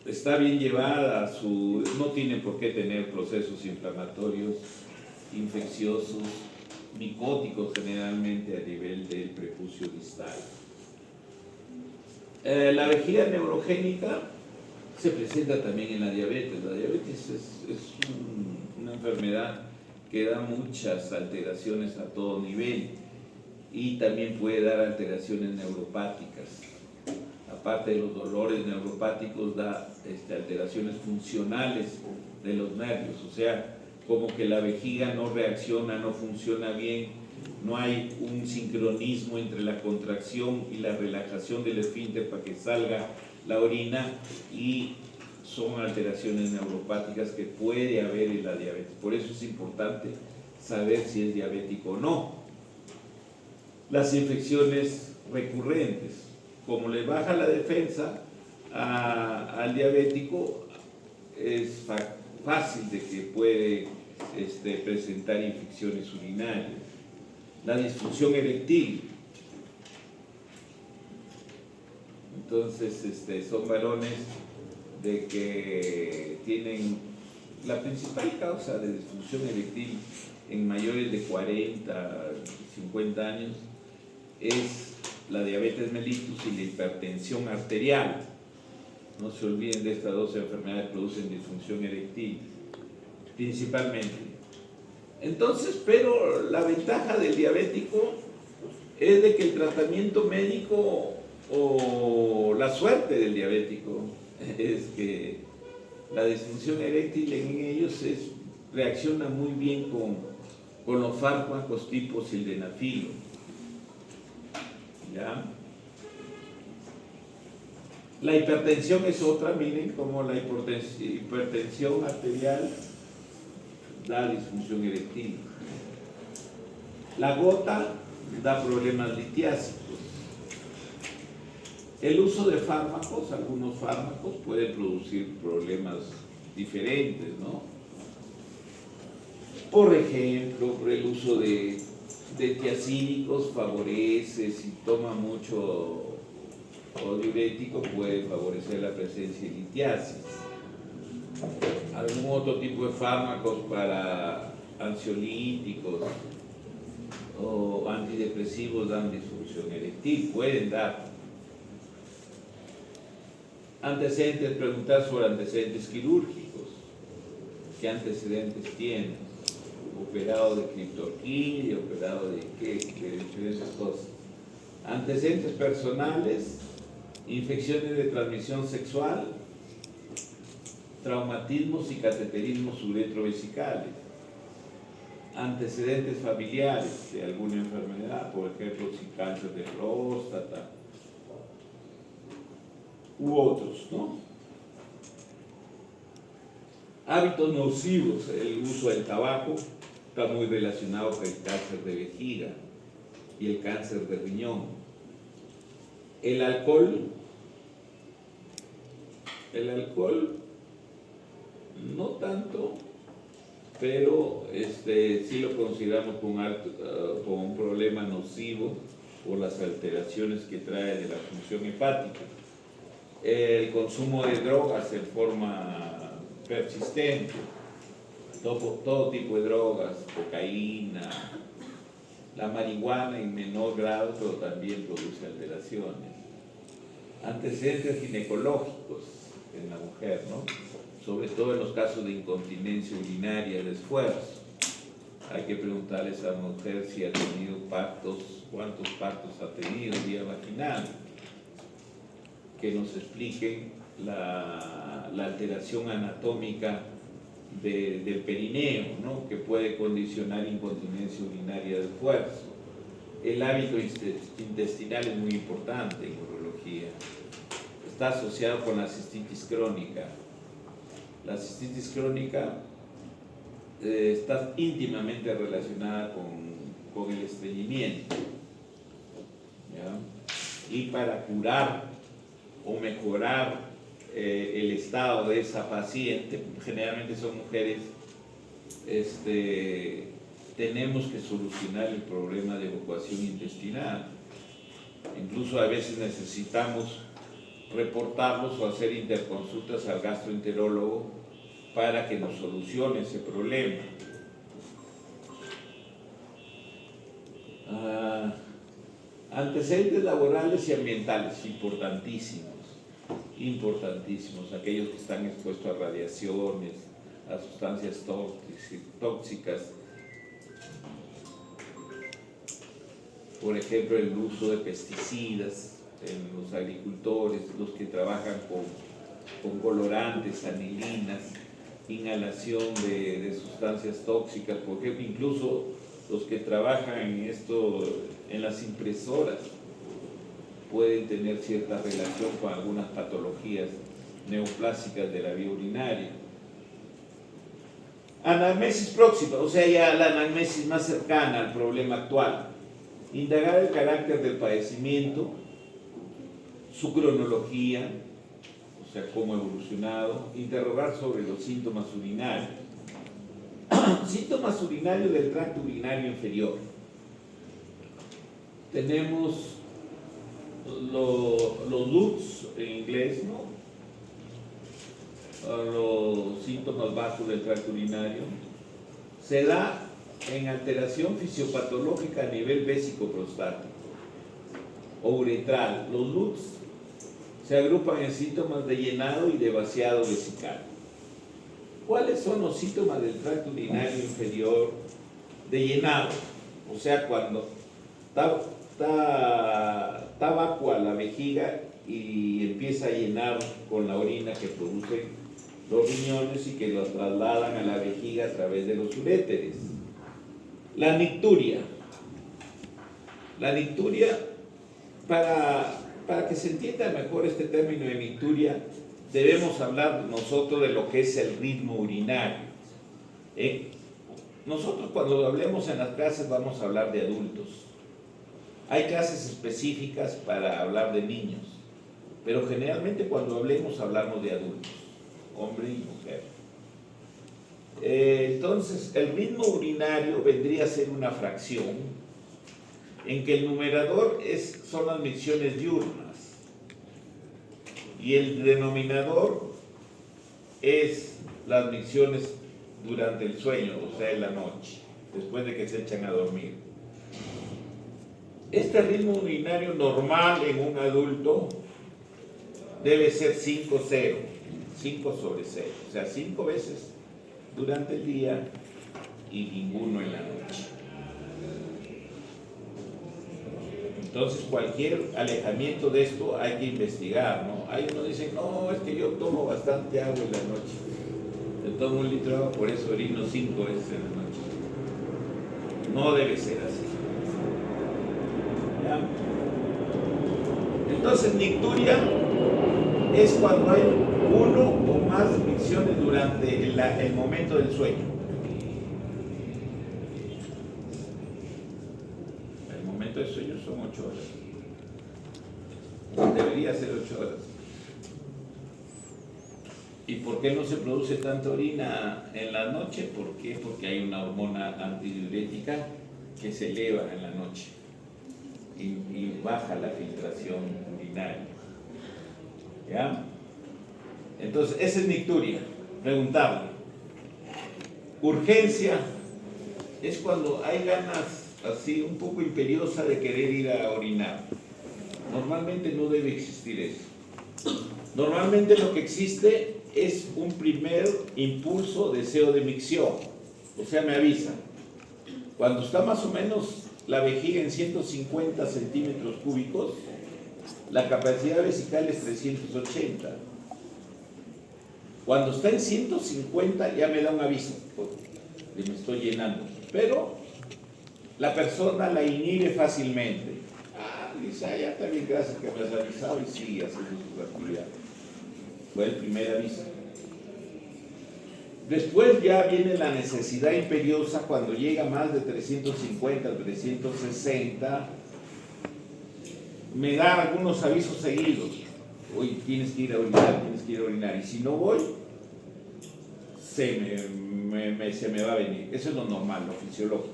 Speaker 1: está bien llevada, no tienen por qué tener procesos inflamatorios, infecciosos, micóticos generalmente a nivel del prepucio distal. La vejiga neurogénica se presenta también en la diabetes. La diabetes es una enfermedad que da muchas alteraciones a todo nivel y también puede dar alteraciones neuropáticas. Aparte de los dolores neuropáticos, da alteraciones funcionales de los nervios, o sea, como que la vejiga no reacciona, no funciona bien, no hay un sincronismo entre la contracción y la relajación del esfínter para que salga la orina, y son alteraciones neuropáticas que puede haber en la diabetes. Por eso es importante saber si es diabético o no. Las infecciones recurrentes, como le baja la defensa al diabético, es fácil de que puede presentar infecciones urinarias. La disfunción eréctil. Entonces, son varones de que tienen la principal causa de disfunción eréctil en mayores de 40, 50 años es la diabetes mellitus y la hipertensión arterial. No se olviden de estas dos enfermedades que producen disfunción eréctil, principalmente. Entonces, pero la ventaja del diabético es de que el tratamiento médico, o la suerte del diabético, es que la disfunción eréctil en ellos reacciona muy bien con los fármacos tipo sildenafilo. ¿Ya? La hipertensión es otra, miren cómo la hipertensión arterial da disfunción eréctil. La gota da problemas litiásicos. El uso de fármacos, algunos fármacos pueden producir problemas diferentes, ¿no? Por ejemplo, el uso de tiazídicos favorece, si toma mucho diurético puede favorecer la presencia de litiasis. Algún otro tipo de fármacos para ansiolíticos o antidepresivos dan disfunción eréctil, pueden dar. Antecedentes, preguntar sobre antecedentes quirúrgicos. ¿Qué antecedentes tienes? Operado de criptorquidia, operado de qué, de diferentes cosas. Antecedentes personales, infecciones de transmisión sexual, traumatismos y cateterismos uretrovesicales, antecedentes familiares de alguna enfermedad, por ejemplo, si cáncer de próstata u otros, ¿no? Hábitos nocivos, el uso del tabaco está muy relacionado con el cáncer de vejiga y el cáncer de riñón. El alcohol El alcohol, no tanto, pero sí lo consideramos como un problema nocivo por las alteraciones que trae de la función hepática. El consumo de drogas en forma persistente, todo tipo de drogas, cocaína, la marihuana en menor grado, pero también produce alteraciones. Antecedentes ginecológicos en la mujer, ¿no? Sobre todo en los casos de incontinencia urinaria, de esfuerzo. Hay que preguntarle a esa mujer si ha tenido partos, cuántos partos ha tenido vía vaginal, que nos expliquen la alteración anatómica del perineo, ¿no? Que puede condicionar incontinencia urinaria de esfuerzo. El hábito intestinal es muy importante en urología. Está asociado con la cistitis crónica. La cistitis crónica está íntimamente relacionada con el estreñimiento, ¿ya? Y para curar o mejorar el estado de esa paciente, generalmente son mujeres, tenemos que solucionar el problema de evacuación intestinal. Incluso a veces necesitamos reportarlos o hacer interconsultas al gastroenterólogo para que nos solucione ese problema. Antecedentes laborales y ambientales, importantísimos, aquellos que están expuestos a radiaciones, a sustancias tóxicas, por ejemplo el uso de pesticidas en los agricultores, los que trabajan con colorantes, anilinas, inhalación de sustancias tóxicas, por ejemplo, incluso los que trabajan en las impresoras pueden tener cierta relación con algunas patologías neoplásicas de la vía urinaria. Anamnesis próxima, o sea, ya la anamnesis más cercana al problema actual. Indagar el carácter del padecimiento, su cronología, o sea, cómo ha evolucionado, interrogar sobre los síntomas urinarios. Síntomas urinarios del tracto urinario inferior. Tenemos los LUTS en inglés, ¿no? Los síntomas básicos del tracto urinario. Se da en alteración fisiopatológica a nivel vésico-prostático o uretral. Los LUTS se agrupan en síntomas de llenado y de vaciado vesical. ¿Cuáles son los síntomas del tracto urinario inferior de llenado? O sea, cuando está vacua la vejiga y empieza a llenar con la orina que producen los riñones y que los trasladan a la vejiga a través de los uréteres. La nicturia. La nicturia, para que se entienda mejor este término de nicturia, debemos hablar nosotros de lo que es el ritmo urinario. Nosotros cuando hablemos en las clases vamos a hablar de adultos. Hay clases específicas para hablar de niños, pero generalmente cuando hablamos de adultos, hombre y mujer. Entonces, el ritmo urinario vendría a ser una fracción en que el numerador son las micciones diurnas y el denominador es las micciones durante el sueño, o sea, en la noche, después de que se echan a dormir. Este ritmo urinario normal en un adulto debe ser 5-0, 5 sobre 6, o sea, 5 veces durante el día y ninguno en la noche. Entonces, cualquier alejamiento de esto hay que investigar, ¿no? Hay unos dicen, no, es que yo tomo bastante agua en la noche. Yo tomo 1 litro de agua, por eso orino 5 veces en la noche. No debe ser así. ¿Ya? Entonces, nicturia es cuando hay 1 o más micciones durante el momento del sueño. El momento del sueño son 8 horas. Debería ser 8 horas. ¿Y por qué no se produce tanta orina en la noche? ¿Por qué? Porque hay una hormona antidiurética que se eleva en la noche y baja la filtración urinaria. ¿Ya? Entonces, esa es nicturia. Preguntarle. Urgencia es cuando hay ganas así un poco imperiosas de querer ir a orinar. Normalmente no debe existir eso. Normalmente lo que existe es un primer impulso, deseo de micción. O sea, me avisa. Cuando está más o menos la vejiga en 150 centímetros cúbicos, la capacidad vesical es 380. Cuando está en 150 ya me da un aviso de me estoy llenando. Pero la persona la inhibe fácilmente. Dice, ya está bien, gracias que me has avisado y sigue haciendo su actividad. Fue el primer aviso. Después ya viene la necesidad imperiosa cuando llega más de 350, 360. Me da algunos avisos seguidos. Hoy tienes que ir a orinar, tienes que ir a orinar. Y si no voy, se me va a venir. Eso es lo normal, lo fisiológico.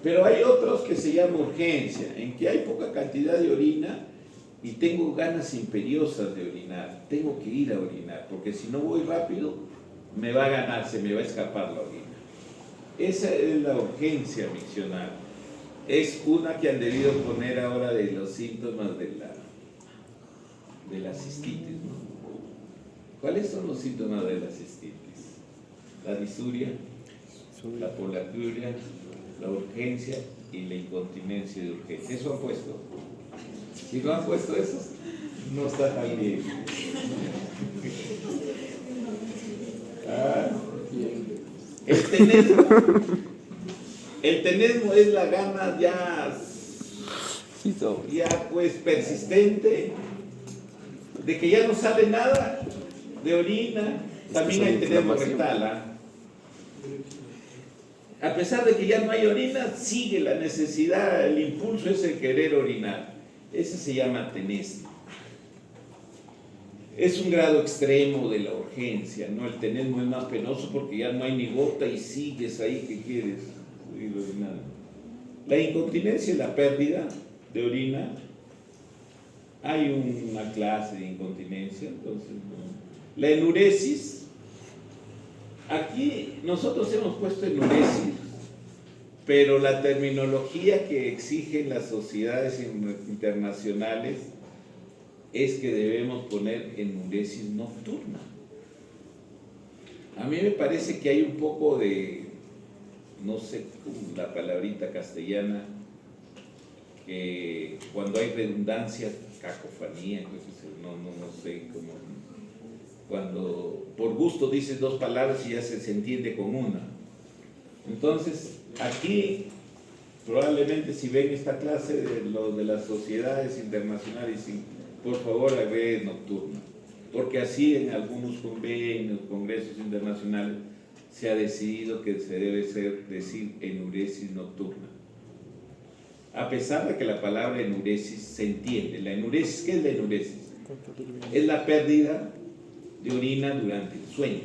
Speaker 1: Pero hay otros que se llama urgencia, en que hay poca cantidad de orina y tengo ganas imperiosas de orinar. Tengo que ir a orinar, porque si no voy rápido, me va a ganar, se me va a escapar la orina. Esa es la urgencia miccional. Es una que han debido poner ahora de los síntomas de la cistitis, ¿no? ¿Cuáles son los síntomas de la cistitis? La disuria, la polacuria, la urgencia y la incontinencia de urgencia. ¿Eso han puesto? Si no han puesto eso, no está tan bien. El tenesmo es la gana ya pues persistente de que ya no sale nada de orina. También hay tenesmo rectal. A pesar de que ya no hay orina, sigue la necesidad, el impulso es el querer orinar. Ese se llama tenesmo. Es un grado extremo de la urgencia, ¿no? El tenesmo es más penoso porque ya no hay ni gota y sigues ahí que quieres ir orinando. La incontinencia es la pérdida de orina. Hay una clase de incontinencia, entonces, ¿no? La enuresis. Aquí nosotros hemos puesto enuresis, pero la terminología que exigen las sociedades internacionales es que debemos poner enuresis nocturna. A mí me parece que hay un poco de, no sé, la palabrita castellana, que cuando hay redundancia, cacofonía, no sé cómo. Cuando por gusto dices dos palabras y ya se entiende con una. Entonces, aquí probablemente si ven esta clase de las sociedades internacionales, por favor agreguen nocturna, porque así en algunos convenios, congresos internacionales, se ha decidido que se debe decir enuresis nocturna. A pesar de que la palabra enuresis se entiende. La enuresis, ¿qué es la enuresis? Es la pérdida de orina durante el sueño.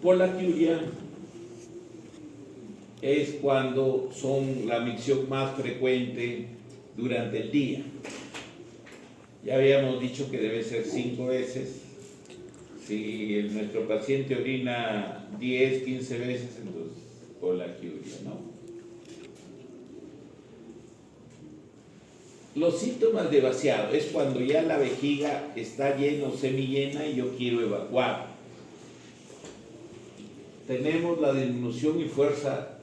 Speaker 1: Polacuria es cuando son la micción más frecuente durante el día. Ya habíamos dicho que debe ser 5 veces. Si nuestro paciente orina 10, 15 veces, entonces polacuria, ¿no? Los síntomas de vaciado es cuando ya la vejiga está llena o semillena y yo quiero evacuar. Tenemos la disminución y fuerza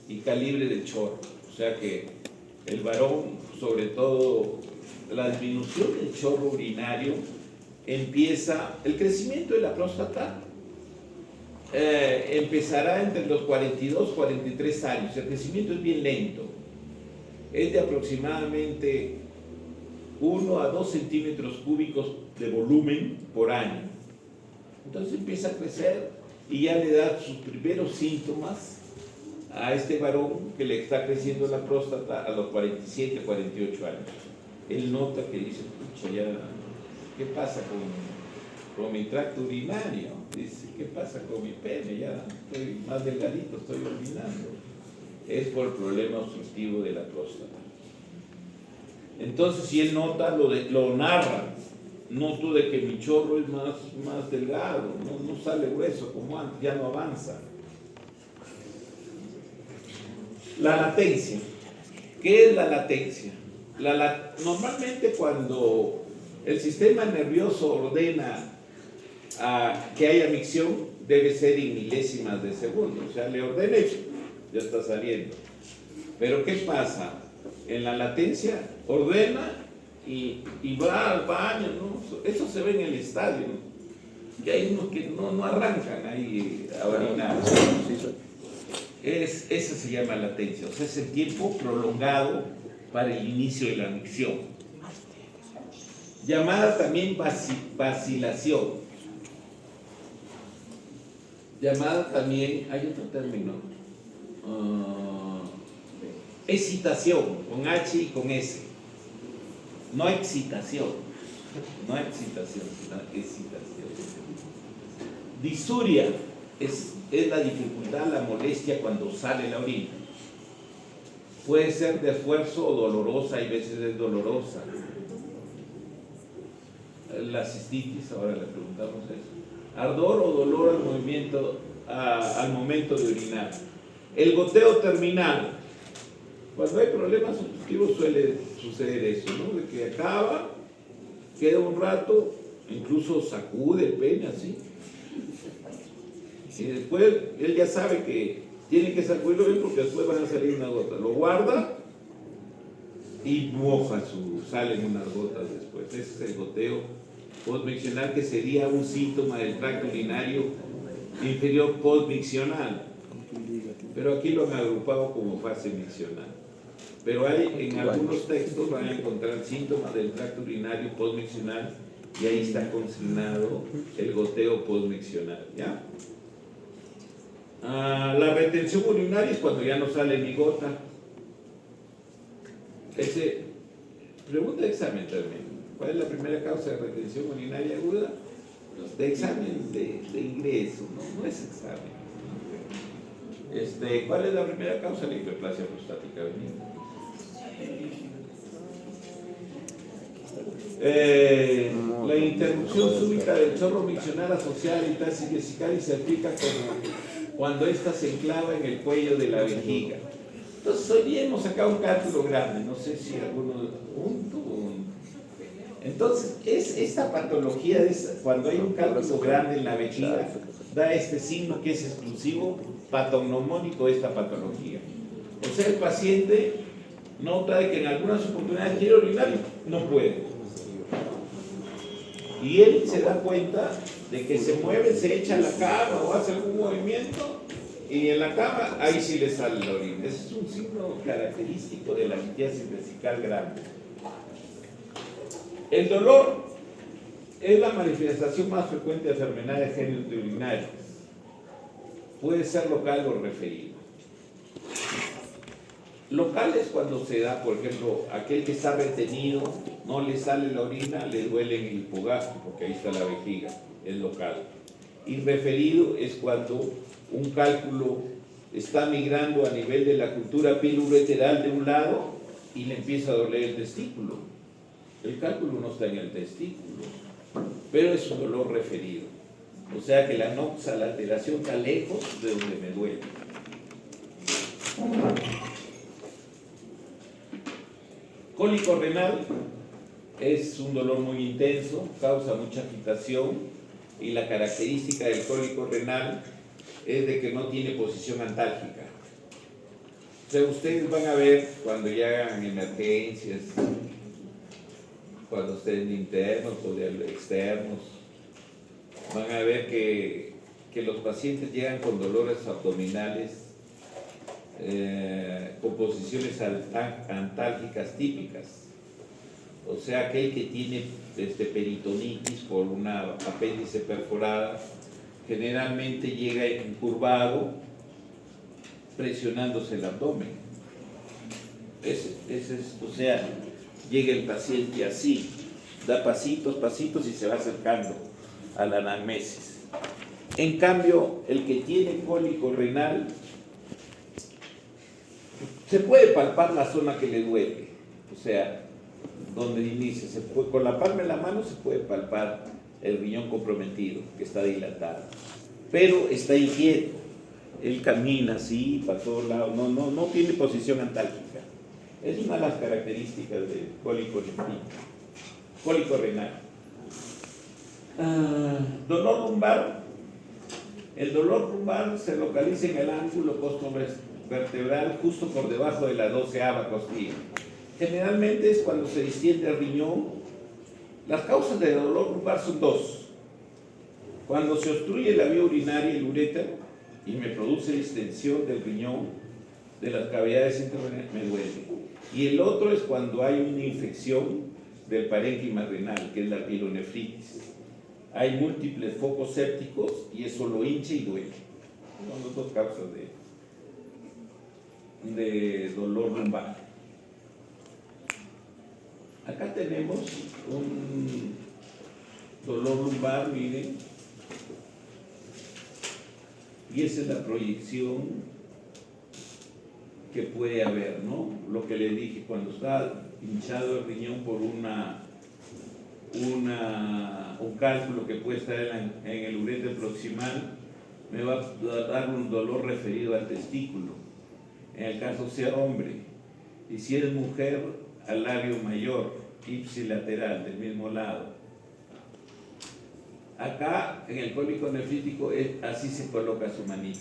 Speaker 1: y calibre del chorro. O sea que el varón, sobre todo la disminución del chorro urinario, empieza, el crecimiento de la próstata empezará entre los 42 y 43 años. El crecimiento es bien lento. Es de aproximadamente 1 a 2 centímetros cúbicos de volumen por año. Entonces empieza a crecer y ya le da sus primeros síntomas a este varón que le está creciendo la próstata a los 47, 48 años. él nota que dice, pucha, ya, ¿qué pasa con mi tracto urinario? Dice, ¿qué pasa con mi pene? Ya estoy más delgadito, estoy orinando. Es por el problema obstructivo de la próstata. Entonces, si él nota, lo narra. Noto de que mi chorro es más delgado, no sale grueso como antes, ya no avanza. La latencia. ¿Qué es la latencia? Normalmente cuando el sistema nervioso ordena que haya micción, debe ser en milésimas de segundo. O sea, le ordena y ya está saliendo. Pero ¿qué pasa? En la latencia ordena y va al baño, ¿no? Eso se ve en el estadio, ¿no? Y hay unos que no arrancan ahí a orinar. Esa se llama latencia, o sea, es el tiempo prolongado para el inicio de la micción. Llamada también vacilación. Llamada también, hay otro término, excitación, con H y con S. No excitación, sino excitación. Disuria es la dificultad, la molestia cuando sale la orina. Puede ser de esfuerzo o dolorosa, hay veces es dolorosa. La cistitis, ahora le preguntamos eso. Ardor o dolor al momento de orinar. El goteo terminal. Cuando hay problemas obstructivos suele suceder eso, ¿no? De que acaba, queda un rato, incluso sacude el pene así. Y después él ya sabe que tiene que sacudirlo bien porque después van a salir unas gotas. Lo guarda y moja salen unas gotas después. Ese es el goteo postmiccional, que sería un síntoma del tracto urinario inferior postmiccional. Pero aquí lo han agrupado como fase miccional. Pero en algunos textos van a encontrar síntomas del tracto urinario postmiccional y ahí está consignado el goteo postmiccional, ¿ya? La retención urinaria es cuando ya no sale ni gota. Pregunta de examen también. ¿Cuál es la primera causa de retención urinaria aguda? De examen de ingreso, no es examen. ¿Cuál es la primera causa de la hiperplasia prostática benigna? La interrupción súbita del chorro miccional asociada a la litasis vesical y se aplica cuando ésta se enclava en el cuello de la vejiga. Entonces hoy día hemos sacado un cálculo grande, no sé si alguno Entonces esta patología cuando hay un cálculo grande en la vejiga da este signo que es exclusivo patognomónico de esta patología. O sea, el paciente nota de que en algunas oportunidades quiere orinar y no puede. Y él se da cuenta de que se mueve, se echa a la cama o hace algún movimiento y en la cama ahí sí le sale la orina. Ese es un signo característico de la litiasis vesical grande. El dolor es la manifestación más frecuente de enfermedades genitourinarias. Puede ser local o referido. Local es cuando se da, por ejemplo, aquel que está retenido, no le sale la orina, le duele en el hipogastro, porque ahí está la vejiga, es local. Y referido es cuando un cálculo está migrando a nivel de la cultura pilureteral de un lado y le empieza a doler el testículo. El cálculo no está en el testículo, pero es un dolor referido. O sea que la noxa, la alteración está lejos de donde me duele. Cólico renal es un dolor muy intenso, causa mucha agitación y la característica del cólico renal es de que no tiene posición antálgica. O sea, ustedes van a ver cuando llegan emergencias, cuando estén internos o de externos, van a ver que los pacientes llegan con dolores abdominales, con posiciones antálgicas típicas. O sea, aquel que tiene peritonitis por una apéndice perforada, generalmente llega encurvado, presionándose el abdomen. O sea, llega el paciente así, da pasitos, pasitos y se va acercando a la anamnesis. En cambio, el que tiene cólico renal, se puede palpar la zona que le duele, o sea, donde inicia, con la palma de la mano se puede palpar el riñón comprometido, que está dilatado, pero está inquieto, él camina así para todos lados, no tiene posición antálgica. Es una de las características del cólico renal. Dolor lumbar. El dolor lumbar se localiza en el ángulo costovertebral justo por debajo de la 12ª costilla. Generalmente es cuando se distiende el riñón. Las causas de dolor lumbar son dos. Cuando se obstruye la vía urinaria, el uréter, y me produce distensión del riñón, de las cavidades interrenales, me duele. Y el otro es cuando hay una infección del parénquima renal, que es la pielonefritis. Hay múltiples focos sépticos y eso lo hincha y duele. Son las dos causas de dolor lumbar. Acá tenemos un dolor lumbar, miren, y esa es la proyección que puede haber, ¿no? Lo que le dije, cuando está hinchado el riñón por un cálculo que puede estar en el uréter proximal, me va a dar un dolor referido al testículo, en el caso sea hombre, y si es mujer, al labio mayor, ipsilateral, del mismo lado. Acá, en el cólico nefrítico, así se coloca su manito.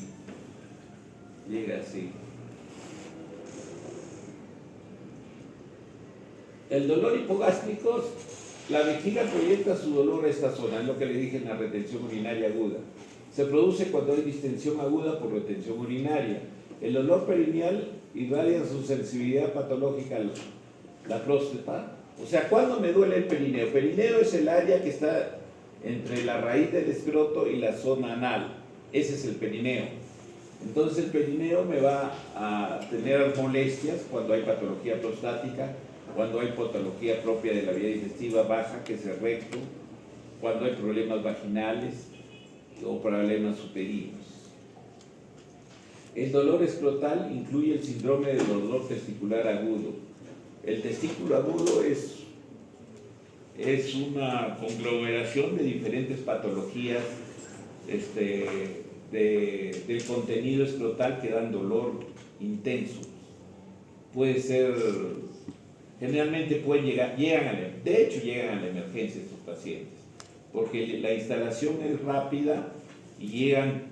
Speaker 1: Llega así. El dolor hipogástrico, la vejiga proyecta su dolor a esta zona, es lo que le dije en la retención urinaria aguda. Se produce cuando hay distensión aguda por retención urinaria. El dolor perineal irradia su sensibilidad patológica a la próstata. O sea, ¿cuándo me duele el perineo? El perineo es el área que está entre la raíz del escroto y la zona anal. Ese es el perineo. Entonces el perineo me va a tener molestias cuando hay patología prostática, cuando hay patología propia de la vía digestiva baja, que es el recto, cuando hay problemas vaginales o problemas uterinos. El dolor escrotal incluye el síndrome de dolor testicular agudo. El testículo agudo es una conglomeración de diferentes patologías del contenido escrotal que dan dolor intenso. Puede ser, generalmente de hecho llegan a la emergencia estos pacientes, porque la instalación es rápida y llegan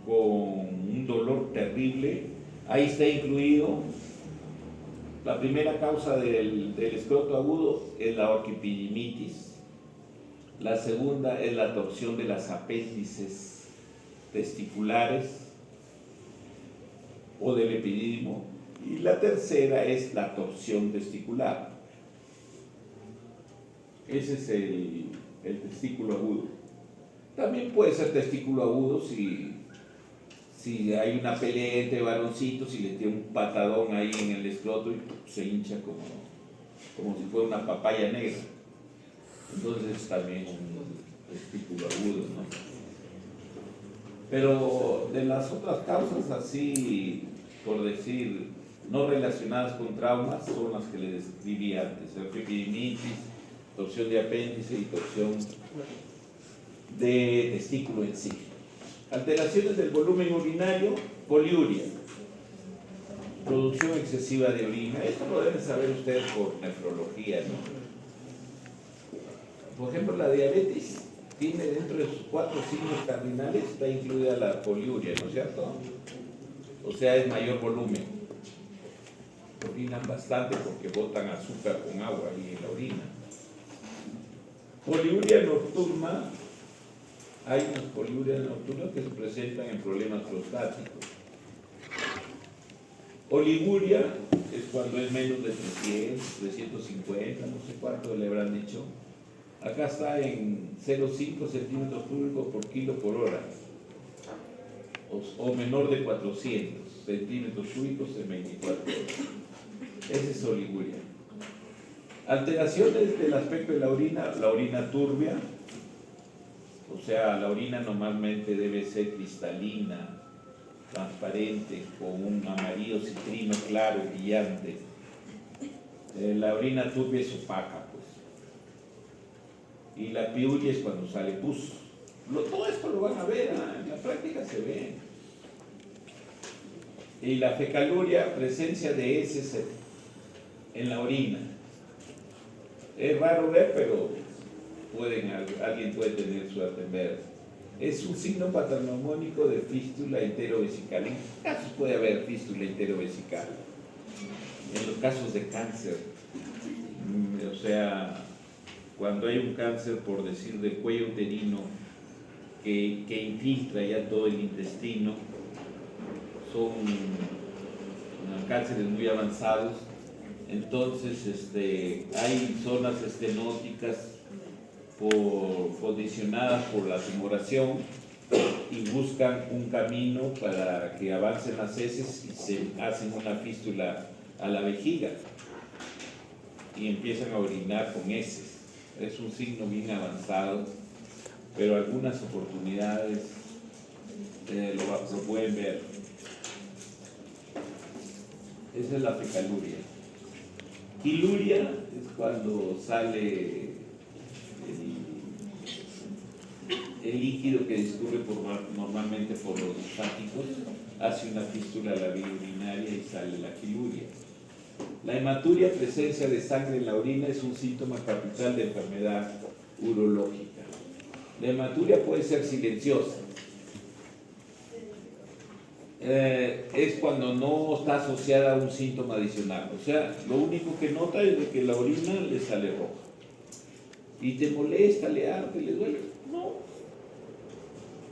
Speaker 1: con un dolor terrible. Ahí está incluido la primera causa del escroto agudo, es la orquiepididimitis. La segunda es la torsión de las apéndices testiculares o del epidídimo, y la tercera es la torsión testicular. Ese es el testículo agudo. También puede ser testículo agudo si hay una pelea entre varoncitos y le tiene un patadón ahí en el escroto y se hincha como si fuera una papaya negra. Entonces es también un testículo agudo, ¿no? Pero de las otras causas así, por decir, no relacionadas con traumas, son las que le describí antes: orquiepididimitis, torsión de apéndice y torsión de testículo en sí. Alteraciones del volumen urinario, poliuria, producción excesiva de orina. Esto lo deben saber ustedes por nefrología, ¿no? Por ejemplo, la diabetes tiene dentro de sus 4 signos cardinales, está incluida la poliuria, ¿no es cierto? O sea, es mayor volumen. Orinan bastante porque botan azúcar con agua ahí en la orina. Poliuria nocturna. Hay unas poliurias nocturnas que se presentan en problemas prostáticos. Oliguria es cuando es menos de 300, 350, no sé cuánto le habrán dicho. Acá está en 0,5 centímetros cúbicos por kilo por hora, o menor de 400 centímetros cúbicos en 24 horas. Esa es oliguria. Alteraciones del aspecto de la orina turbia, o sea, la orina normalmente debe ser cristalina, transparente, con un amarillo citrino claro, brillante. La orina turbia es opaca, pues. Y la piuria es cuando sale pus. Todo esto lo van a ver, en la práctica se ve. Y la fecaluria, presencia de heces en la orina. Es raro ver, pero alguien puede tener suerte en ver. Es un signo patognomónico de fístula enterovesical. ¿En qué casos puede haber fístula enterovesical? En los casos de cáncer, o sea, cuando hay un cáncer, por decir, de cuello uterino que infiltra ya todo el intestino, son cánceres muy avanzados. Entonces hay zonas estenóticas condicionadas por la tumoración y buscan un camino para que avancen las heces y se hacen una fístula a la vejiga y empiezan a orinar con heces. Es un signo bien avanzado, pero algunas oportunidades lo pueden ver. Esa es la fecaluria. Quiluria es cuando sale el líquido que discurre normalmente por los linfáticos, hace una fístula a la vía urinaria y sale la quiluria. La hematuria, presencia de sangre en la orina, es un síntoma capital de enfermedad urológica. La hematuria puede ser silenciosa. Es cuando no está asociada a un síntoma adicional. O sea, lo único que nota es de que la orina le sale roja. ¿Y te molesta, le arde, le duele? No.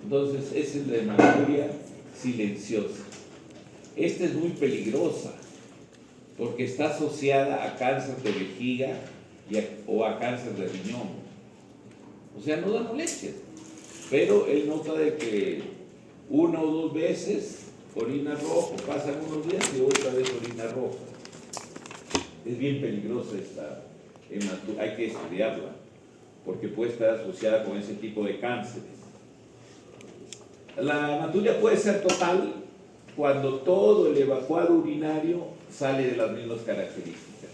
Speaker 1: Entonces, esa es la hematuria silenciosa. Esta es muy peligrosa porque está asociada a cáncer de vejiga o a cáncer de riñón. O sea, no da molestias. Pero él nota de que una o dos veces orina rojo, pasan unos días y otra vez orina roja. Es bien peligrosa esta hematuria, hay que estudiarla, porque puede estar asociada con ese tipo de cánceres. La hematuria puede ser total cuando todo el evacuado urinario sale de las mismas características.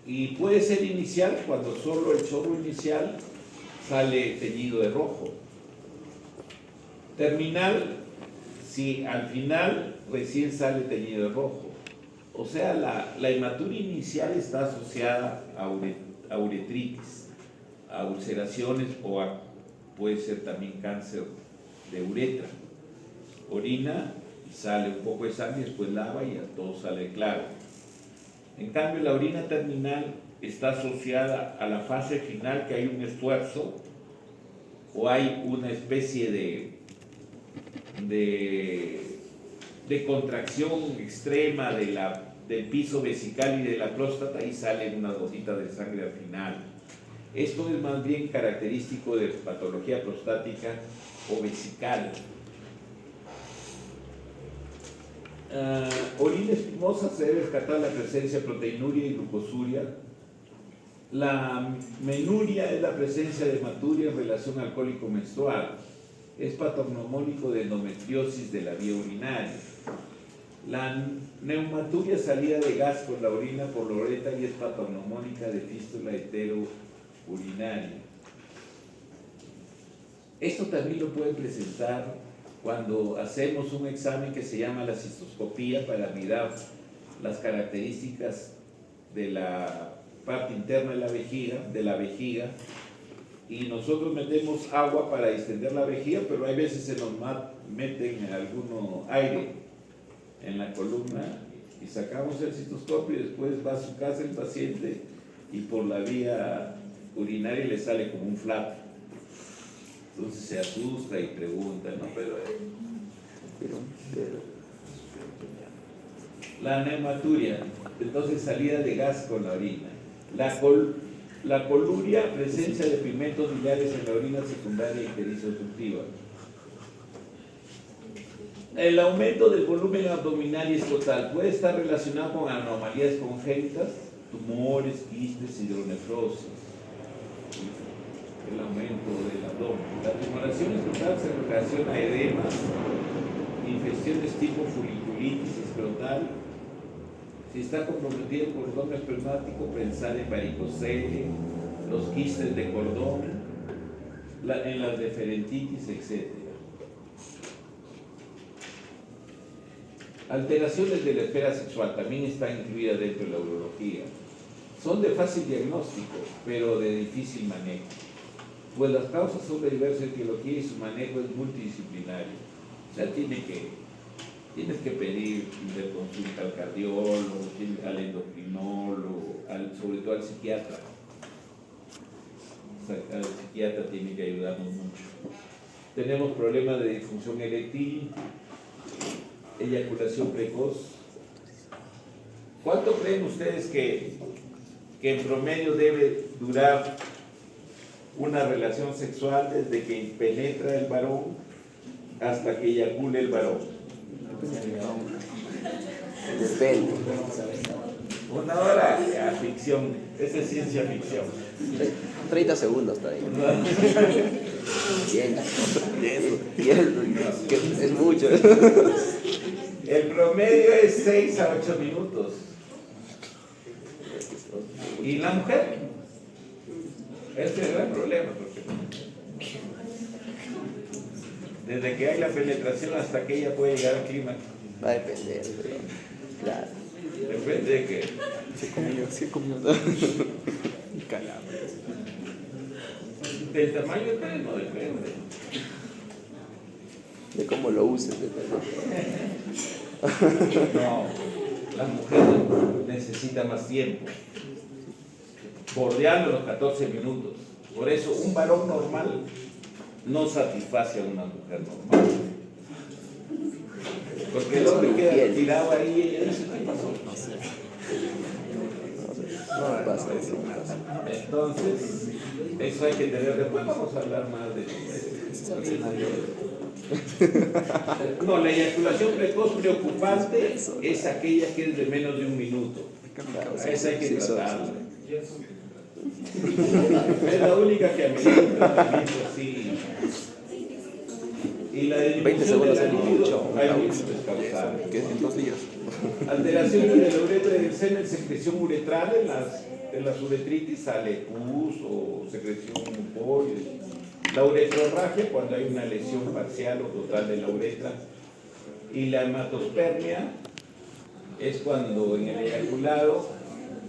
Speaker 1: Y puede ser inicial cuando solo el chorro inicial sale teñido de rojo. Terminal, si al final recién sale teñido de rojo. O sea, la hematuria inicial está asociada a uretritis, a ulceraciones puede ser también cáncer de uretra. Orina y sale un poco de sangre, después lava y todo sale claro. En cambio, la orina terminal está asociada a la fase final, que hay un esfuerzo o hay una especie de contracción extrema del piso vesical y de la próstata y salen unas gotitas de sangre al final. Esto es más bien característico de patología prostática o vesical. Orina espimosa, se debe descartar la presencia de proteinuria y glucosuria. La menuria es la presencia de hematuria en relación al cólico menstrual. Es patognomónico de endometriosis de la vía urinaria. La neumaturia, salida de gas con la orina por la uretra, y es patognomónica de fístula heterourinaria. Esto también lo pueden presentar cuando hacemos un examen que se llama la cistoscopía para mirar las características de la parte interna de la vejiga, y nosotros metemos agua para distender la vejiga, pero hay veces se nos meten alguno aire en la columna y sacamos el cistoscopio y después va a su casa el paciente y por la vía urinaria le sale como un flato. Entonces se asusta y pregunta, ¿no? Pero la neumaturia, entonces salida de gas con la orina. La coluria, presencia de pigmentos biliares en la orina secundaria y ictericia obstructiva. El aumento del volumen abdominal y escrotal puede estar relacionado con anomalías congénitas, tumores, quistes, hidronefrosis, el aumento del abdomen. La tumoración escrotal se relaciona a edemas, infecciones tipo foliculitis escrotal. Si está comprometido el cordón espermático, pensar en varicocele, los quistes de cordón, en las deferentitis, etc. Alteraciones de la esfera sexual también están incluidas dentro de la urología. Son de fácil diagnóstico, pero de difícil manejo, pues las causas son de diversa etiología y su manejo es multidisciplinario. O sea, tienes que pedir consulta al cardiólogo, al endocrinólogo, sobre todo al psiquiatra. O sea, el psiquiatra tiene que ayudarnos mucho. Tenemos problemas de disfunción eréctil, eyaculación precoz. ¿Cuánto creen ustedes que en promedio debe durar una relación sexual desde que penetra el varón hasta que eyacule el varón?
Speaker 2: Depende.
Speaker 1: 1 hora, ya, ficción. Esa es ciencia ficción.
Speaker 2: 30 segundos está ahí. Bien. Eso, que es mucho.
Speaker 1: El promedio es 6 a 8 minutos. ¿Y la mujer? Ese es el gran problema, porque desde que hay la penetración hasta que ella puede llegar al clímax.
Speaker 2: Va a depender, pero claro.
Speaker 1: Depende de que...
Speaker 2: Sí comió. Calambres.
Speaker 1: Del tamaño del pene no depende.
Speaker 2: De cómo lo uses, depende.
Speaker 1: No, la mujer necesita más tiempo, bordeando los 14 minutos. Por eso un varón normal no satisface a una mujer normal. Porque el hombre queda tirado ahí y ella dice, ¿qué pasó?
Speaker 2: No pasa eso.
Speaker 1: Entonces, eso hay que tener. Después vamos a hablar más de no, la eyaculación precoz preocupante es aquella que es de menos de 1 minuto. A esa hay que tratarla. Es la única que amerita tratamiento así. Y la de
Speaker 2: 20 segundos es mucho.
Speaker 1: hay múltiples causales.
Speaker 2: ¿Qué? En 2 días.
Speaker 1: Alteraciones de la uretra y del semen, secreción uretral, en las uretritis sale pus o secreción mucosa. La uretrorragia, cuando hay una lesión parcial o total de la uretra. Y la hematospermia es cuando en el eyaculado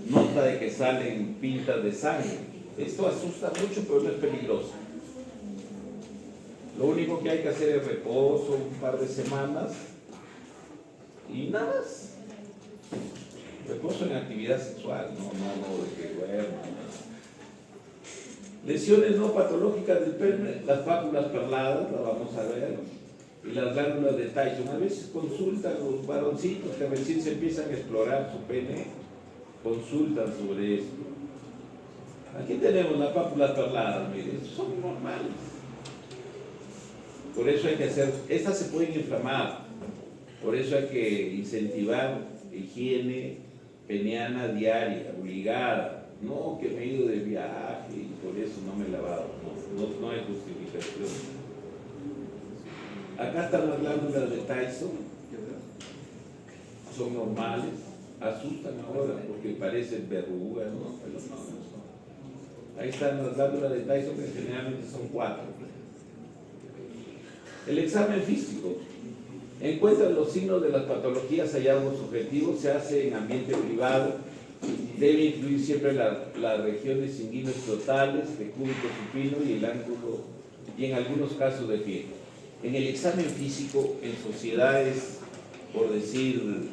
Speaker 1: nota de que salen pintas de sangre. Esto asusta mucho, pero no es peligroso. Lo único que hay que hacer es reposo, un par de semanas y nada más. Reposo en actividad sexual, no de que duerma. Lesiones no patológicas del pene, las pápulas perladas, las vamos a ver, y las glándulas de Tyson. A veces consultan los varoncitos que recién se empiezan a explorar su pene, consultan sobre esto. Aquí tenemos las pápulas perladas, miren, son normales. Por eso hay que hacer, estas se pueden inflamar, por eso hay que incentivar higiene peniana diaria, obligada. No, que me he ido de viaje y por eso no me he lavado. No hay justificación. Acá están las glándulas de Tyson. Son normales. Asustan ahora porque parecen verrugas, ¿no? Pero no son. Ahí están las glándulas de Tyson, que generalmente son 4. El examen físico. Encuentran los signos de las patologías, hallazgos objetivos, se hace en ambiente privado. Debe incluir siempre las regiones inguino-escrotales, de cúbito supino y el ángulo, y en algunos casos de pie. En el examen físico, en sociedades, por decir,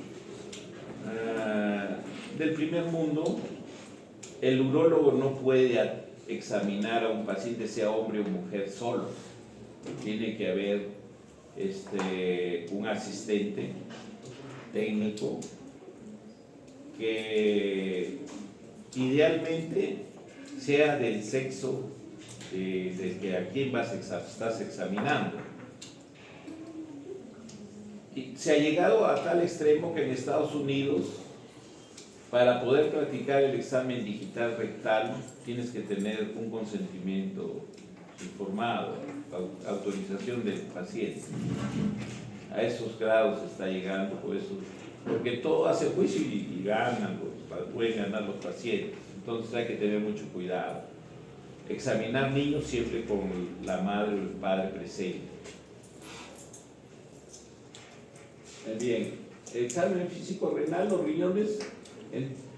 Speaker 1: del primer mundo, el urólogo no puede examinar a un paciente, sea hombre o mujer, solo. Tiene que haber un asistente técnico que idealmente sea del sexo del que a quien estás examinando. Y se ha llegado a tal extremo que en Estados Unidos Para poder practicar el examen digital rectal tienes que tener un consentimiento informado, autorización del paciente. A esos grados está llegando, por eso, porque todo hace juicio y ganan, pueden ganar los pacientes. Entonces hay que tener mucho cuidado. Examinar niños siempre con la madre o el padre presente. Bien, examen físico renal, los riñones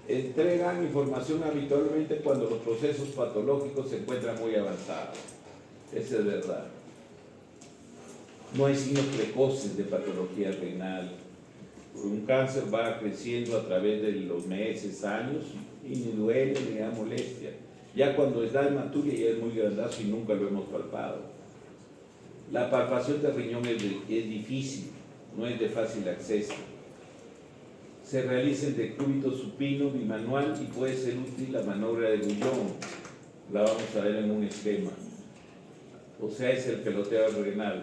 Speaker 1: entregan información habitualmente cuando los procesos patológicos se encuentran muy avanzados. Eso es verdad. No hay signos precoces de patología renal. Un cáncer va creciendo a través de los meses, años, y ni duele ni da molestia. Ya cuando está en maturia ya es muy grandazo y nunca lo hemos palpado. La palpación de riñón es difícil, no es de fácil acceso. Se realiza en decúbito supino bimanual y puede ser útil la maniobra de Guyon. La vamos a ver en un esquema. O sea, es el peloteo renal.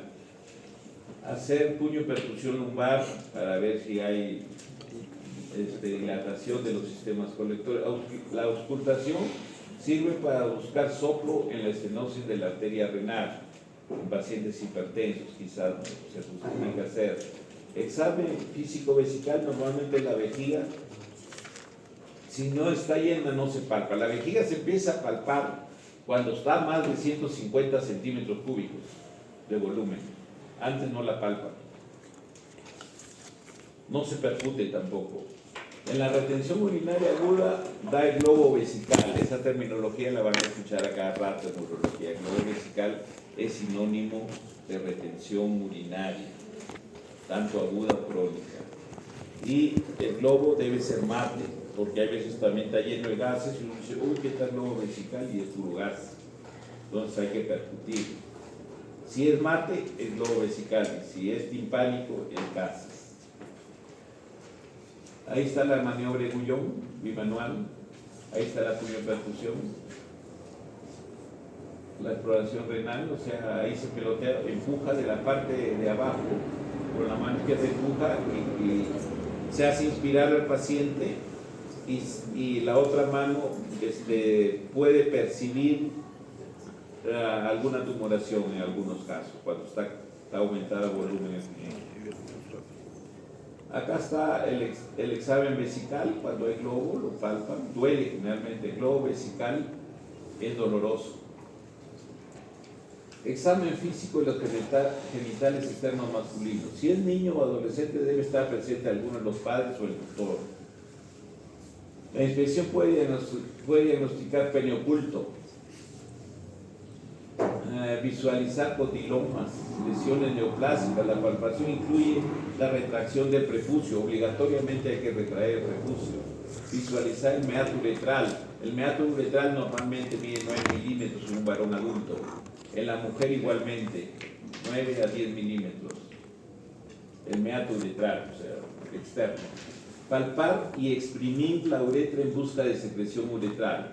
Speaker 1: Hacer puño percusión lumbar para ver si hay dilatación de los sistemas colectores. La auscultación sirve para buscar soplo en la estenosis de la arteria renal. En pacientes hipertensos quizás se justifica hacer. Examen físico vesical, normalmente la vejiga, si no está llena no se palpa. La vejiga se empieza a palpar cuando está a más de 150 centímetros cúbicos de volumen. Antes no la palpa. No se percute tampoco. En la retención urinaria aguda da el globo vesical. Esa terminología la van a escuchar a cada rato en urología. El globo vesical es sinónimo de retención urinaria, tanto aguda o crónica. Y el globo debe ser mate, porque hay veces también está lleno de gases y uno dice, uy, ¿qué tal globo vesical? Y es puro gas. Entonces hay que percutir. Si es mate, es globo vesical. Y si es timpánico, es gases. Ahí está la maniobra de Guyon, bimanual. Ahí está la percusión. La exploración renal, o sea, ahí se pelotea, empuja de la parte de abajo con la mano que se empuja y se hace inspirar al paciente y la otra mano puede percibir alguna tumoración en algunos casos, cuando está aumentado el volumen. Acá está el examen vesical, cuando hay globo, lo palpan, duele generalmente. El globo vesical es doloroso. Examen físico de los genitales externos masculinos. Si es niño o adolescente debe estar presente alguno de los padres o el tutor. La inspección puede diagnosticar pene oculto, visualizar cotilomas, lesiones neoplásicas. La palpación incluye la retracción del prepucio. Obligatoriamente hay que retraer el prepucio. Visualizar el meato uretral. El meato uretral normalmente mide 9 milímetros en un varón adulto. En la mujer igualmente, 9 a 10 milímetros. El meato uretral, o sea, externo. Palpar y exprimir la uretra en busca de secreción uretral.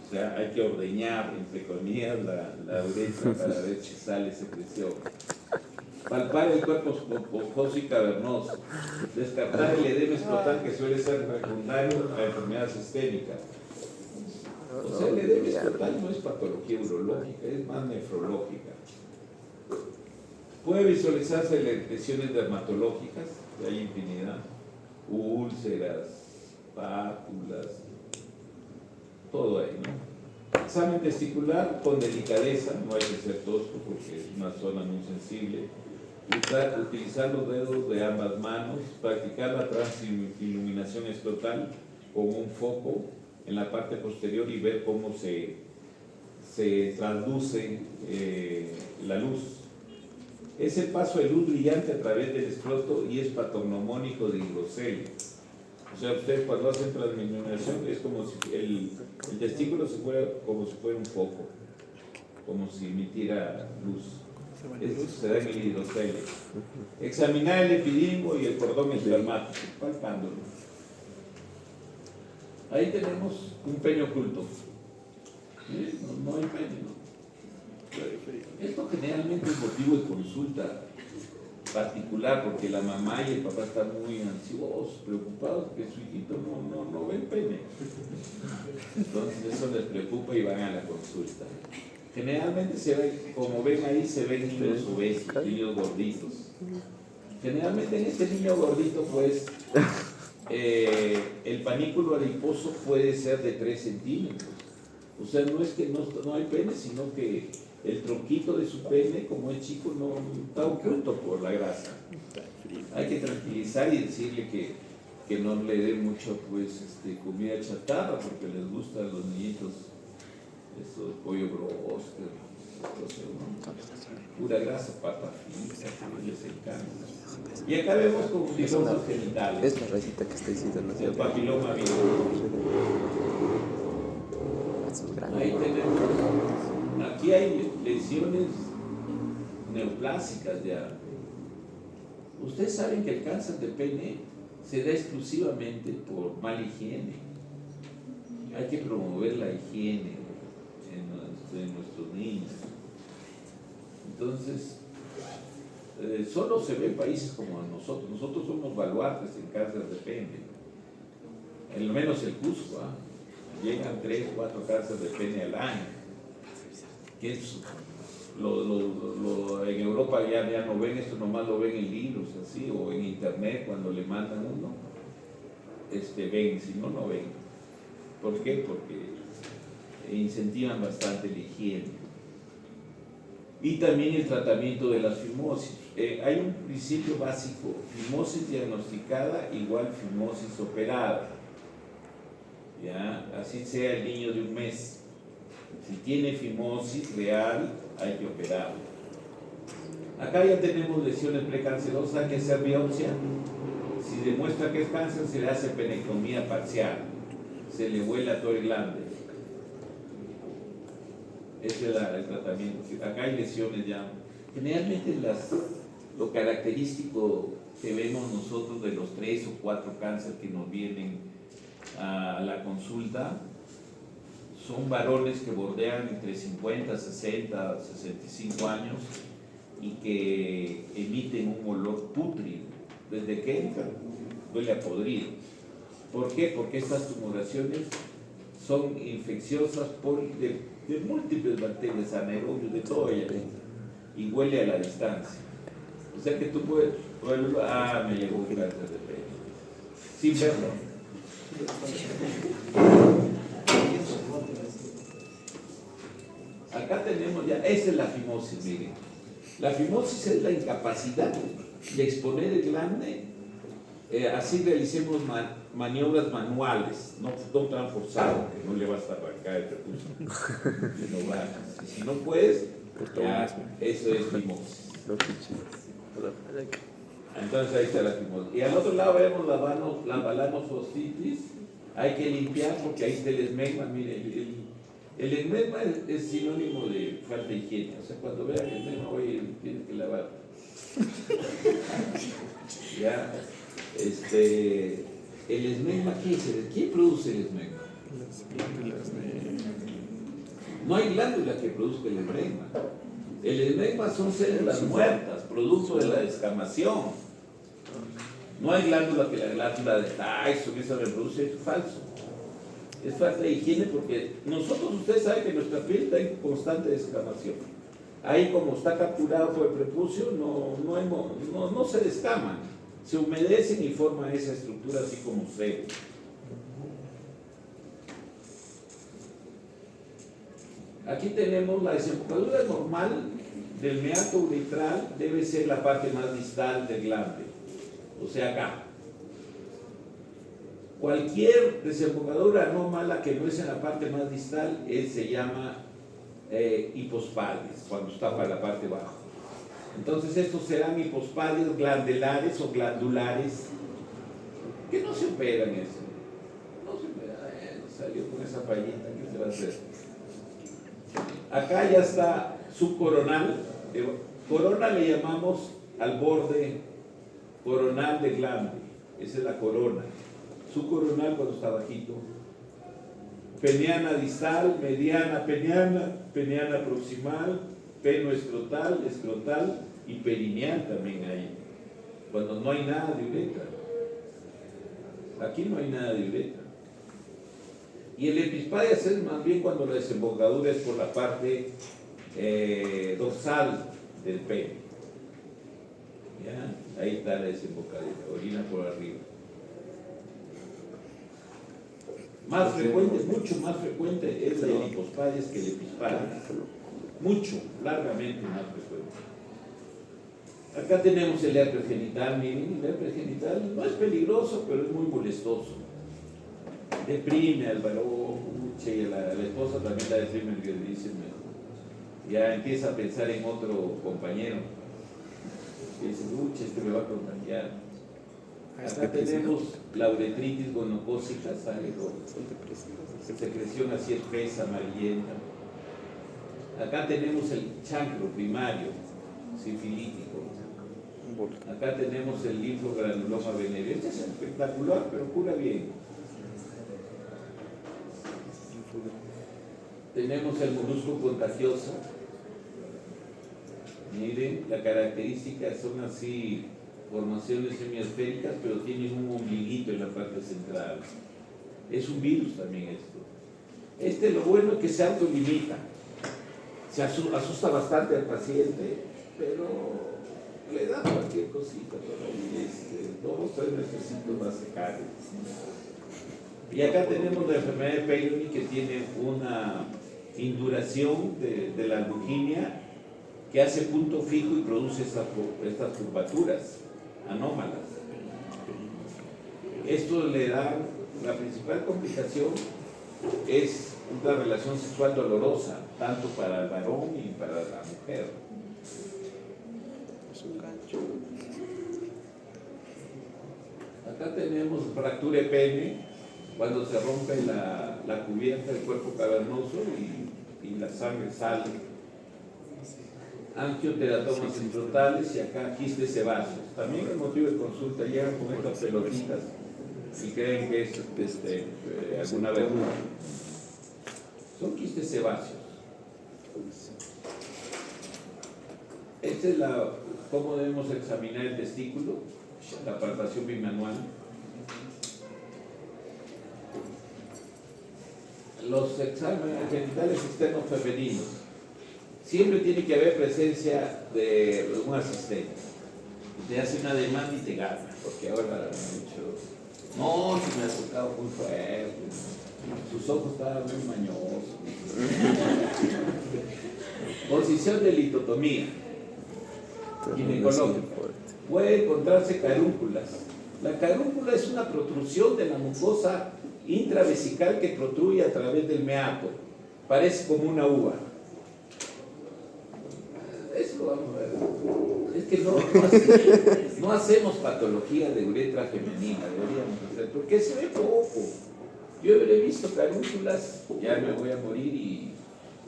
Speaker 1: O sea, hay que ordeñar, entre comillas, la uretra para ver si sale secreción. Palpar el cuerpo esponjoso y cavernoso. Descartar el edema escrotal que suele ser secundario a enfermedades sistémicas. O sea, el edema escrotal no es patología urológica, es más nefrológica. Puede visualizarse lesiones dermatológicas, hay infinidad, úlceras, pápulas, todo ahí, ¿no? Examen testicular con delicadeza, no hay que ser tosco porque es una zona muy sensible. Utilizar los dedos de ambas manos, practicar la transiluminación escrotal con un foco en la parte posterior y ver cómo se transduce la luz. Es el paso de luz brillante a través del escroto y es patognomónico de hidrocele. O sea, ustedes cuando hacen transluminación es como si el testículo como si fuera un foco, como si emitiera luz. Esto se da en el hidrocele. Examinar el epidídimo y el cordón espermático, palpándolo. Ahí tenemos un pene oculto. No hay pene, ¿no? Esto generalmente es motivo de consulta particular, porque la mamá y el papá están muy ansiosos, preocupados que su hijito no ve el pene. Entonces eso les preocupa y van a la consulta. Generalmente se ve, como ven ahí, se ven niños obesos, niños gorditos. Generalmente en este niño gordito, pues, el panículo adiposo puede ser de 3 centímetros. O sea, no es que no hay pene, sino que el tronquito de su pene, como es chico, no está oculto por la grasa. Hay que tranquilizar y decirle que no le dé mucho, pues, comida chatarra, porque les gusta a los niñitos eso, pollo bróster, pura grasa, pata frita, les encanta. Y acá vemos como fibrosos genitales.
Speaker 2: Es la rayita que está diciendo, ¿no?
Speaker 1: El papiloma virus.
Speaker 2: Eso es grande.
Speaker 1: Ahí tenemos. Aquí hay lesiones neoplásicas ya. Ustedes saben que el cáncer de pene se da exclusivamente por mala higiene. Hay que promover la higiene en nuestros niños. Entonces, solo se ve en países como nosotros. Nosotros somos baluartes en cáncer de pene. Al menos el Cusco, llegan 3, 4 cánceres de pene al año. Que es, en Europa ya no ven esto, nomás lo ven en libros así, o en internet cuando le mandan uno, ven, si no, no ven. ¿Por qué? Porque incentivan bastante la higiene. Y también el tratamiento de la fimosis. Hay un principio básico: fimosis diagnosticada igual fimosis operada. ¿Ya? Así sea el niño de 1 mes. Si tiene fimosis real, hay que operarlo. Acá ya tenemos lesiones precancerosas, hay que hacer biopsia. Si demuestra que es cáncer, se le hace penectomía parcial. Se le vuela todo el glande. Ese es el tratamiento. Acá hay lesiones ya. Generalmente lo característico que vemos nosotros de los 3 o 4 cánceres que nos vienen a la consulta son varones que bordean entre 50, 60, 65 años y que emiten un olor pútrido. Desde que entran, huele a podrido. ¿Por qué? Porque estas tumoraciones son infecciosas de múltiples bacterias, anaerobios, de todo ello, y huele a la distancia. O sea que tú puedes, me llegó un cáncer de pene, sin verlo. Acá tenemos ya, esa es la fimosis, miren. La fimosis es la incapacidad de exponer el glande, así realicemos maniobras manuales, no tan forzado, que no le vas a arrancar el prepucio, que no bajas. Y si no puedes, ya, eso es fimosis. Entonces ahí está la fimosis. Y al otro lado vemos la balanosostitis. Hay que limpiar porque ahí está el esmegma. Mire, el esmegma es sinónimo de falta de higiene. O sea, cuando vean el esmegma, oye, tienes que lavar. Ya, el esmegma, ¿qué es? ¿Quién produce el esmegma? No hay glándula que produzca el esmegma. El esmegma son células muertas, producto de la descamación. No hay glándula que la glándula de Tyson que se reproduce, es falso. Es falta de higiene porque ustedes saben que nuestra piel está en constante descamación. Ahí como está capturado por el prepucio, no se descaman, se humedecen y forman esa estructura así como cebo. Aquí tenemos la desembocadura normal del meato uretral, debe ser la parte más distal del glande, o sea acá. Cualquier desembocadura anómala que no es en la parte más distal se llama hipospadias, cuando está para la parte baja. Entonces estos serán hipospadias glandulares o glandulares que no se operan eso. No se operan, salió con esa fallita, ¿qué se va a hacer? Acá ya está subcoronal. Corona le llamamos al borde coronal del glande. Esa es la corona. Subcoronal cuando está bajito. Peniana distal, mediana peniana, peniana proximal, peno escrotal, escrotal y perineal también hay. cuando no hay nada de uretra. Aquí no hay nada de uretra. Y el epispadias es más bien cuando la desembocadura es por la parte dorsal del pene. ¿Ya? Ahí está la desembocadura, orina por arriba. Más frecuente, mucho más frecuente es el hipospadias que el epispadias. Mucho, largamente más frecuente. Acá tenemos el herpes genital. Miren, el herpes genital no es peligroso, pero es muy molestoso. Deprime al varón, y a la esposa también la deprime, que dicen, ya empieza a pensar en otro compañero. Y dice, este me va a contagiar. Acá tenemos la uretritis gonocócica, sale con secreción así espesa, amarillenta. Acá tenemos el chancro primario, sifilítico. Acá tenemos el linfogranuloma venéreo. Este es espectacular, pero cura bien. Tenemos el molusco contagioso. Miren, la característica son así, formaciones semiesféricas, pero tienen un ombliguito en la parte central. Es un virus también esto. Lo bueno es que se autolimita. Se asusta bastante al paciente, pero le da cualquier cosita por ahí, 2 o 3 necesitos va a secar. Y acá tenemos la enfermedad de Peyronie, que tiene una induración de la albuginia que hace punto fijo y produce estas curvaturas anómalas. Esto le da, la principal complicación es una relación sexual dolorosa, tanto para el varón y para la mujer.
Speaker 2: Es un gancho.
Speaker 1: Acá tenemos fractura de pene, cuando se rompe la cubierta del cuerpo cavernoso y la sangre sale. Angioteratomas introtales y acá quistes sebáceos. También el motivo de consulta, llegan con estas pelotitas y creen que es alguna verruga. Son quistes sebáceos. Esta es cómo debemos examinar el testículo, la palpación bimanual. Los exámenes genitales externos femeninos. Siempre tiene que haber presencia de un asistente. Te hace una demanda y te gana, porque ahora mucho. No, si me ha tocado muy fuerte. Sus ojos estaban muy mañosos. Posición de litotomía ginecológica. Puede encontrarse carúnculas. La carúncula es una protrusión de la mucosa intravesical que protruye a través del meato. Parece como una uva. Eso lo vamos a ver. Es que no hacemos patología de uretra femenina, deberíamos hacer, porque se ve poco. Yo habré visto carúnculas, ya me voy a morir y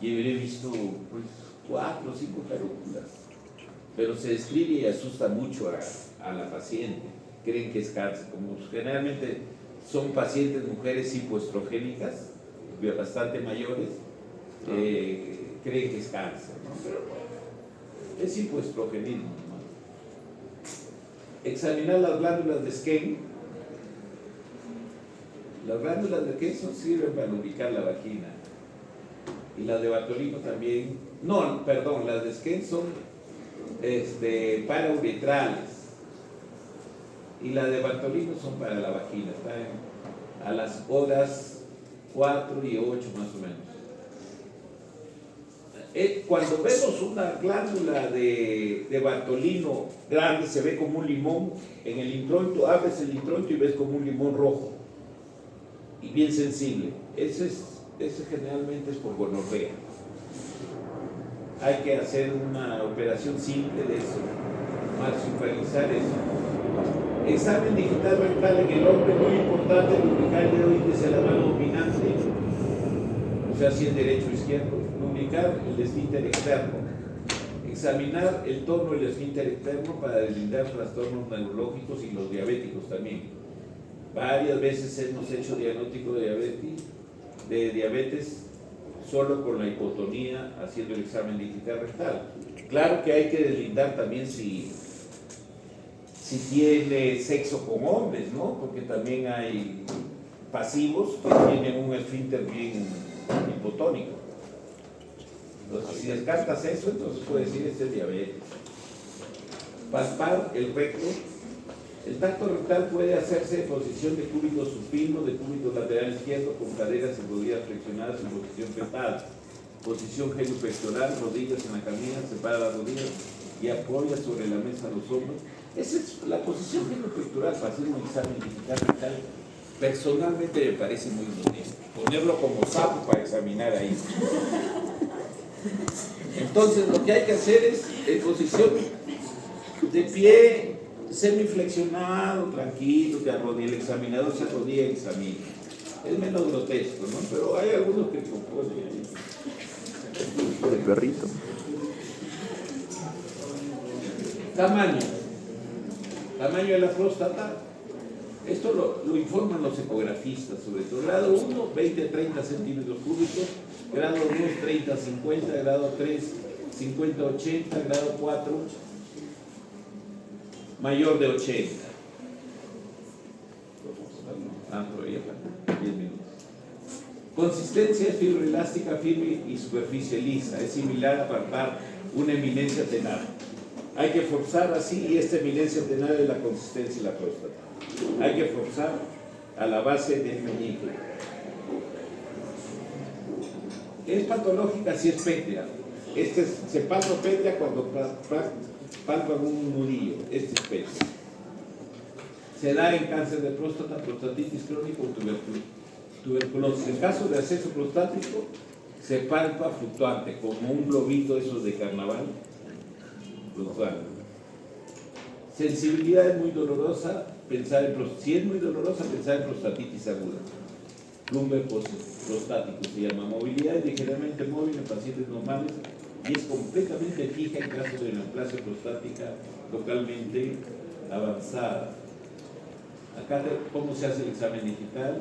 Speaker 1: habré visto pues 4 o 5 carúnculas. Pero se describe y asusta mucho a la paciente. Creen que es cáncer, como generalmente son pacientes mujeres hipoestrogénicas, bastante mayores, creen que es cáncer, ¿no? Pero bueno, es hipoestrogenismo, ¿no? Examinar las glándulas de Skene. Las glándulas de Skene sirven para lubricar la vagina. Y las de Bartolino también. No, perdón, las de Skene son parauretrales. Y las de Bartolino son para la vagina. Están a las horas 4 y 8 más o menos. Cuando vemos una glándula de Bartolino grande, se ve como un limón. En el introito, abres el introito y ves como un limón rojo y bien sensible. Ese generalmente es por gonorrea. Hay que hacer una operación simple de eso, marsupializar eso. Examen digital rectal en el hombre, muy importante, lubricar el dedo índice de la mano dominante, o sea, si es derecho o izquierdo, lubricar el esfínter externo, examinar el tono del esfínter externo para deslindar trastornos neurológicos y los diabéticos también. Varias veces hemos hecho diagnóstico de diabetes solo con la hipotonía, haciendo el examen digital rectal. Claro que hay que deslindar también si si tiene sexo con hombres, ¿no? Porque también hay pasivos que tienen un esfínter bien hipotónico. Entonces, si descartas eso, entonces puedes decir este es diabetes. Palpar el recto. El tacto rectal puede hacerse en posición de cúbito supino, de cúbito lateral izquierdo, con caderas y rodillas flexionadas en posición fetal. Posición genupectoral, rodillas en la camilla, separa las rodillas y apoya sobre la mesa los hombros. Esa es la posición genupectoral para hacer un examen digital rectal. Personalmente me parece muy bonito. Ponerlo como sapo para examinar ahí. Entonces lo que hay que hacer es en posición de pie, semiflexionado, tranquilo, que el examinador se arrodilla y examina. Es menos grotesco, ¿no? Pero hay algunos que proponen ahí.
Speaker 2: El perrito.
Speaker 1: Tamaño de la próstata. Esto lo informan los ecografistas, sobre todo. Grado 1, 20 a 30 centímetros cúbicos. Grado 2, 30 a 50. Grado 3, 50 a 80. Grado 4, mayor de 80. Todavía falta 10 minutos. Consistencia es fibroelástica, firme y superficie lisa. Es similar a palpar una eminencia tenar. Hay que forzar así, y esta eminencia tenar es la consistencia de la próstata. Hay que forzar a la base del meñique. Es patológica si es pétrea. Se palpa pétrea cuando palpan un nudillo. Este es pétrea. Se da en cáncer de próstata, prostatitis crónica o tuberculosis. En caso de acceso prostático, se palpa fluctuante, como un globito esos de carnaval, fluctuante. Sensibilidad es muy dolorosa, si es muy dolorosa, pensar en prostatitis aguda. Plumbe prostático se llama. Movilidad es ligeramente móvil en pacientes normales y es completamente fija en caso de neoplasia prostática localmente avanzada. Acá, ¿cómo se hace el examen digital?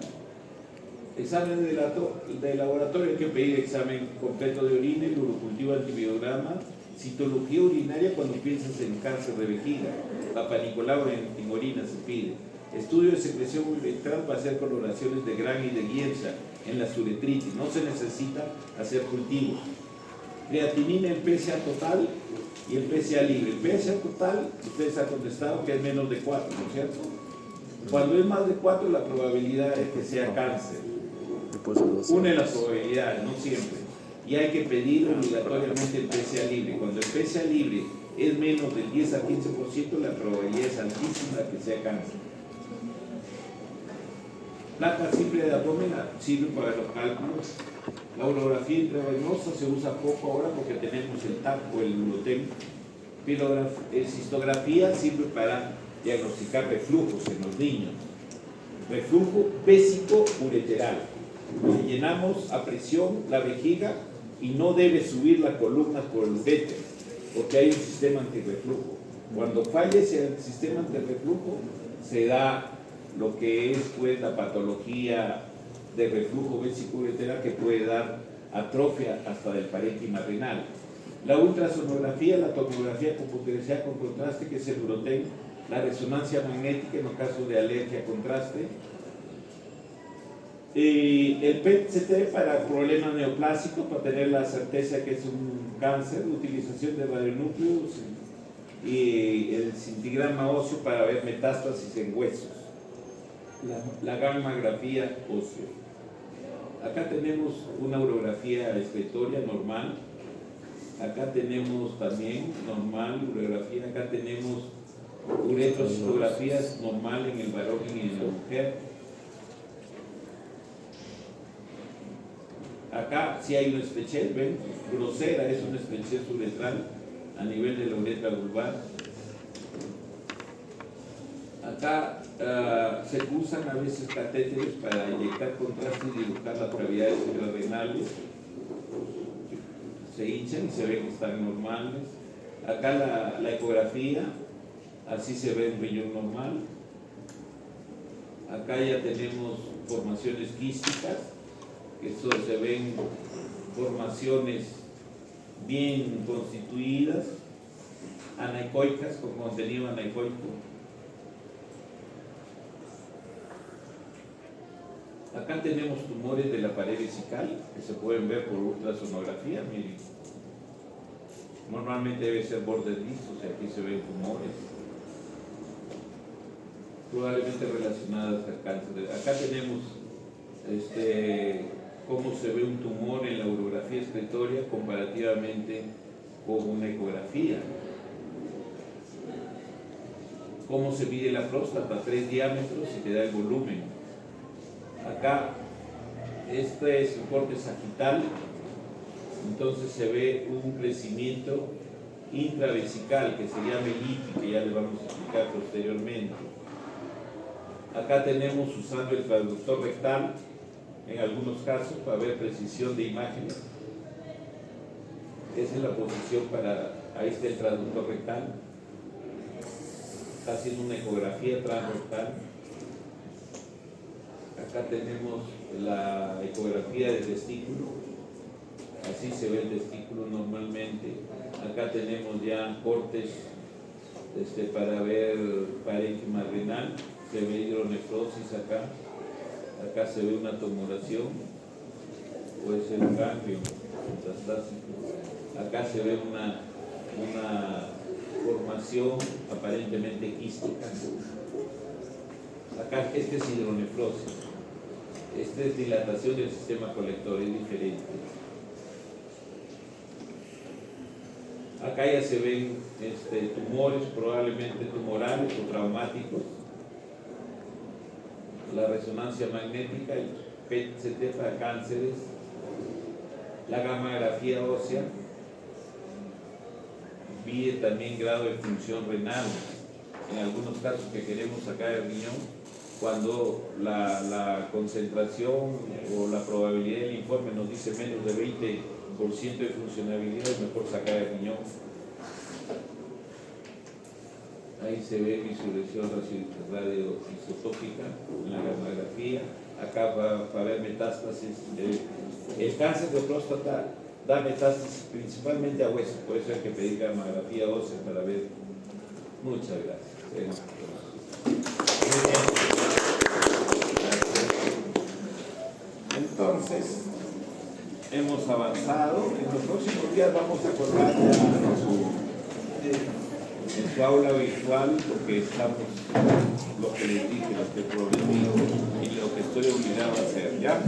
Speaker 1: Examen de laboratorio, hay que pedir examen completo de orina, el urocultivo antibiograma, citología urinaria cuando piensas en cáncer de vejiga, Papa Nicolau en orina se pide. Estudio de secreción uretral para hacer coloraciones de Gran y de Guienza en la uretritis, no se necesita hacer cultivos. Creatinina en PSA total y el PSA libre. El PSA total, ustedes han contestado que es menos de 4, ¿no es cierto? Cuando es más de 4, la probabilidad es que sea cáncer. Une las probabilidades, no siempre. Y hay que pedir obligatoriamente el PSA libre. Cuando el PSA libre es menos del 10 a 15%, la probabilidad es altísima de que sea cáncer. Placa simple de abdomen sirve para los cálculos. La urografía intravenosa se usa poco ahora porque tenemos el TAC o el Urotem. Cistografía sirve para diagnosticar reflujos en los niños. Reflujo vésico ureteral. Llenamos a presión la vejiga y no debe subir la columna por el uréter, porque hay un sistema antirreflujo. Cuando falla ese sistema antirreflujo, se da lo que es pues la patología de reflujo vésico-ureteral, que puede dar atrofia hasta del parénquima renal. La ultrasonografía, la tomografía computarizada con contraste, que es el Urotem, la resonancia magnética en los casos de alergia a contraste, el PET-CT para problemas neoplásicos, para tener la certeza que es un cáncer, utilización de radionúcleos y el cintigrama óseo para ver metástasis en huesos, la gammagrafía ósea. Acá tenemos una urografía excretoria normal, acá tenemos también normal urografía, acá tenemos uretrocitografías normal en el varón y en la mujer. Acá sí hay una estrechez, ven, grosera, es una estrechez uretral a nivel de la uretra vulvar. Acá se usan a veces catéteres para inyectar contraste y dibujar las cavidades suprarrenales. Se hinchan y se ve que están normales. Acá la ecografía, así se ve un riñón normal. Acá ya tenemos formaciones quísticas, que esto se ven formaciones bien constituidas, anecoicas, con contenido anecoico. Acá tenemos tumores de la pared vesical que se pueden ver por ultrasonografía. Miren, normalmente debe ser bordes lisos y aquí se ven tumores probablemente relacionadas al cáncer. Acá tenemos cómo se ve un tumor en la urografía excretoria comparativamente con una ecografía. Cómo se mide la próstata, 3 diámetros y te da el volumen. Acá, este es un corte sagital, entonces se ve un crecimiento intravesical que se llama IPI, que ya le vamos a explicar posteriormente. Acá tenemos usando el traductor rectal, en algunos casos, para ver precisión de imágenes. Esa es la posición para, ahí está el traductor rectal. Está haciendo una ecografía transrectal. Acá tenemos la ecografía del testículo. Así se ve el testículo normalmente. Acá tenemos ya cortes para ver parénquima renal. Se ve hidronefrosis acá. Acá se ve una tumoración. Puede ser un ganglio metastásico. Acá se ve una formación aparentemente quística. Acá este es hidronefrosis. Este es dilatación del sistema colector, es diferente. Acá ya se ven tumores, probablemente tumorales o traumáticos. La resonancia magnética, el PET-CT para cánceres, la gammagrafía ósea, mide también grado de función renal. En algunos casos que queremos sacar el riñón, cuando la concentración o la probabilidad del informe nos dice menos de 20% de funcionabilidad, es mejor sacar el riñón. Ahí se ve visualización radioisotópica en la gammagrafía. Acá para ver metástasis. El cáncer de próstata da metástasis principalmente a hueso, por eso hay que pedir gammagrafía ósea para ver. Muchas gracias. Entonces, hemos avanzado. En los próximos días vamos a colgar ya en su aula virtual lo que estamos, lo que les dije, lo que prometí y lo que estoy obligado a hacer, ¿ya?